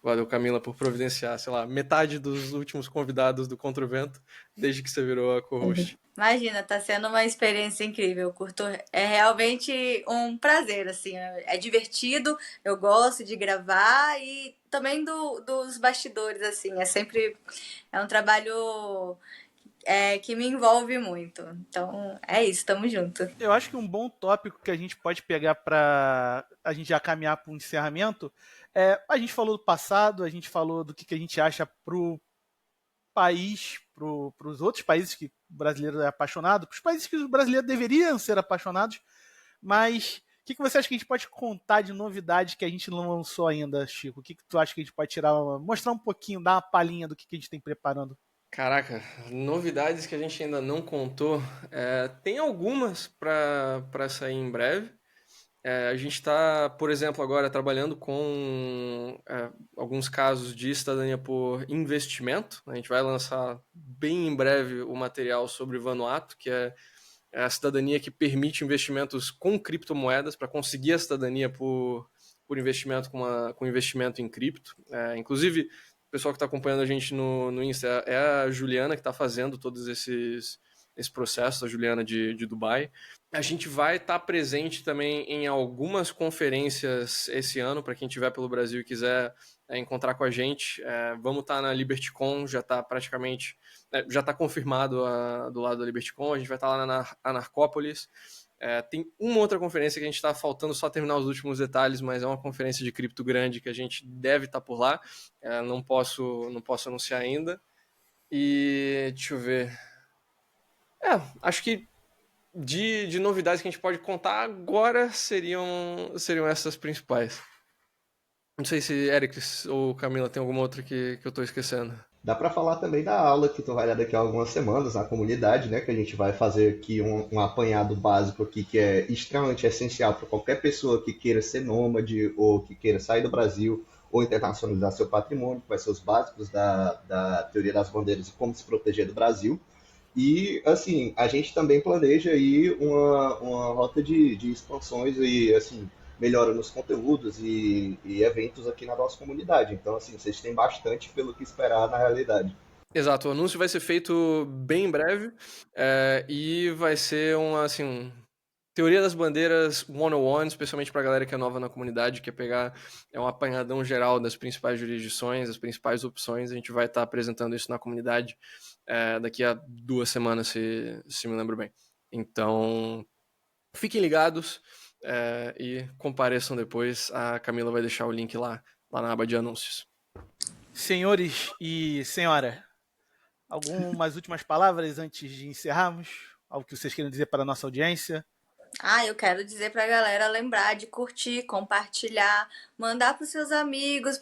Valeu, Camila, por providenciar, sei lá, metade dos últimos convidados do Contra o Vento, desde que você virou a co-host. Imagina, tá sendo uma experiência incrível. Eu curto, é realmente um prazer, assim, é divertido, eu gosto de gravar e também dos bastidores, assim, é um trabalho que me envolve muito. Então, é isso, tamo junto. Eu acho que um bom tópico que a gente pode pegar para a gente já caminhar para um encerramento a gente falou do passado, a gente falou do que a gente acha pro país, para os outros países que o brasileiro é apaixonado, para os países que os brasileiros deveriam ser apaixonados, mas o que você acha que a gente pode contar de novidade que a gente não lançou ainda, Chico? O que tu acha que a gente pode tirar, mostrar um pouquinho, dar uma palhinha do que a gente tem preparando? Caraca, novidades que a gente ainda não contou. Tem algumas para sair em breve. A gente está, por exemplo, agora trabalhando com alguns casos de cidadania por investimento. A gente vai lançar bem em breve o material sobre Vanuatu, que é a cidadania que permite investimentos com criptomoedas para conseguir a cidadania por investimento com investimento em cripto. Inclusive, o pessoal que está acompanhando a gente no Insta é a Juliana que está fazendo todos esse processo, a Juliana de Dubai. A gente vai estar presente também em algumas conferências esse ano, para quem estiver pelo Brasil e quiser encontrar com a gente. Vamos estar na LibertyCon, já está praticamente, já está confirmado do lado da LibertyCon, a gente vai estar lá na Anarcópolis. Tem uma outra conferência que a gente está faltando só terminar os últimos detalhes, mas é uma conferência de cripto grande que a gente deve estar por lá. Não posso anunciar ainda. E deixa eu ver. Acho que de novidades que a gente pode contar agora seriam essas principais. Não sei se Eric ou Camila tem alguma outra que eu estou esquecendo. Dá para falar também da aula que tu vai dar daqui a algumas semanas na comunidade, né? Que a gente vai fazer aqui um apanhado básico aqui que é extremamente essencial para qualquer pessoa que queira ser nômade ou que queira sair do Brasil ou internacionalizar seu patrimônio, que vai ser os básicos da teoria das bandeiras e como se proteger do Brasil. E, assim, a gente também planeja aí uma rota de expansões e, assim, melhora nos conteúdos e eventos aqui na nossa comunidade. Então, assim, vocês têm bastante pelo que esperar na realidade. Exato, o anúncio vai ser feito bem em breve e vai ser teoria das bandeiras 101, especialmente para a galera que é nova na comunidade, quer pegar um apanhadão geral das principais jurisdições, as principais opções. A gente vai estar apresentando isso na comunidade daqui a 2 semanas, se me lembro bem. Então, fiquem ligados e compareçam depois. A Camila vai deixar o link lá na aba de anúncios. Senhores e senhora, algumas últimas palavras antes de encerrarmos? Algo que vocês queiram dizer para a nossa audiência? Eu quero dizer pra galera lembrar de curtir, compartilhar, mandar pros seus amigos,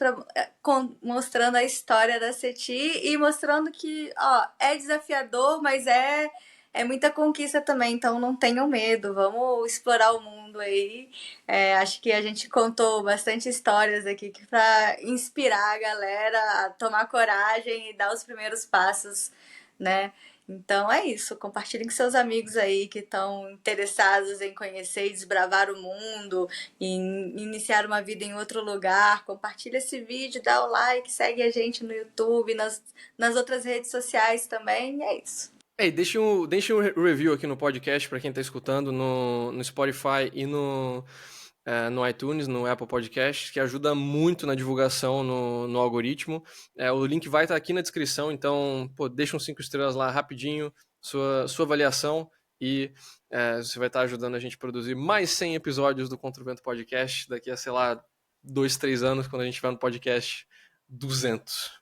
mostrando a história da CETI e mostrando que, é desafiador, mas é muita conquista também, então não tenham medo, vamos explorar o mundo aí. Acho que a gente contou bastante histórias aqui para inspirar a galera a tomar coragem e dar os primeiros passos, né? Então é isso, compartilhem com seus amigos aí que estão interessados em conhecer e desbravar o mundo, em iniciar uma vida em outro lugar. Compartilha esse vídeo, dá o like, segue a gente no YouTube, nas outras redes sociais também, e é isso. Deixa um review aqui no podcast para quem está escutando no Spotify e no iTunes, no Apple Podcast, que ajuda muito na divulgação no algoritmo. O link vai estar aqui na descrição, então deixa uns 5 estrelas lá rapidinho, sua avaliação, e você vai estar ajudando a gente a produzir mais 100 episódios do Contra o Vento Podcast daqui a, sei lá, 2, 3 anos, quando a gente estiver no podcast 200.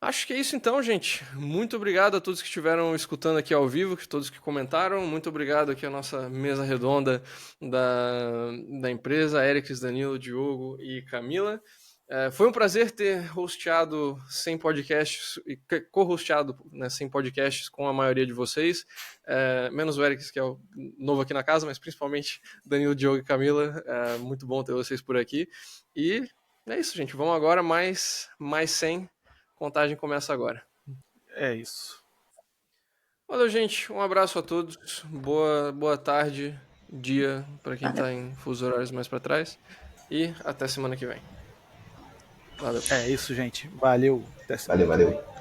Acho que é isso então, gente. Muito obrigado a todos que estiveram escutando aqui ao vivo, todos que comentaram. Muito obrigado aqui à nossa mesa redonda da empresa, Erics, Danilo, Diogo e Camila. Foi um prazer ter hosteado 100 podcasts e co-hosteado 100 podcasts com a maioria de vocês, menos o Erics, que é o novo aqui na casa, mas principalmente Danilo, Diogo e Camila. Muito bom ter vocês por aqui. E é isso, gente. Vamos agora mais 100. Contagem começa agora. É isso. Valeu, gente. Um abraço a todos. Boa tarde, dia, para quem está em fusos horários mais para trás. E até semana que vem. Valeu. É isso, gente. Valeu. Até semana Valeu, que vem. valeu.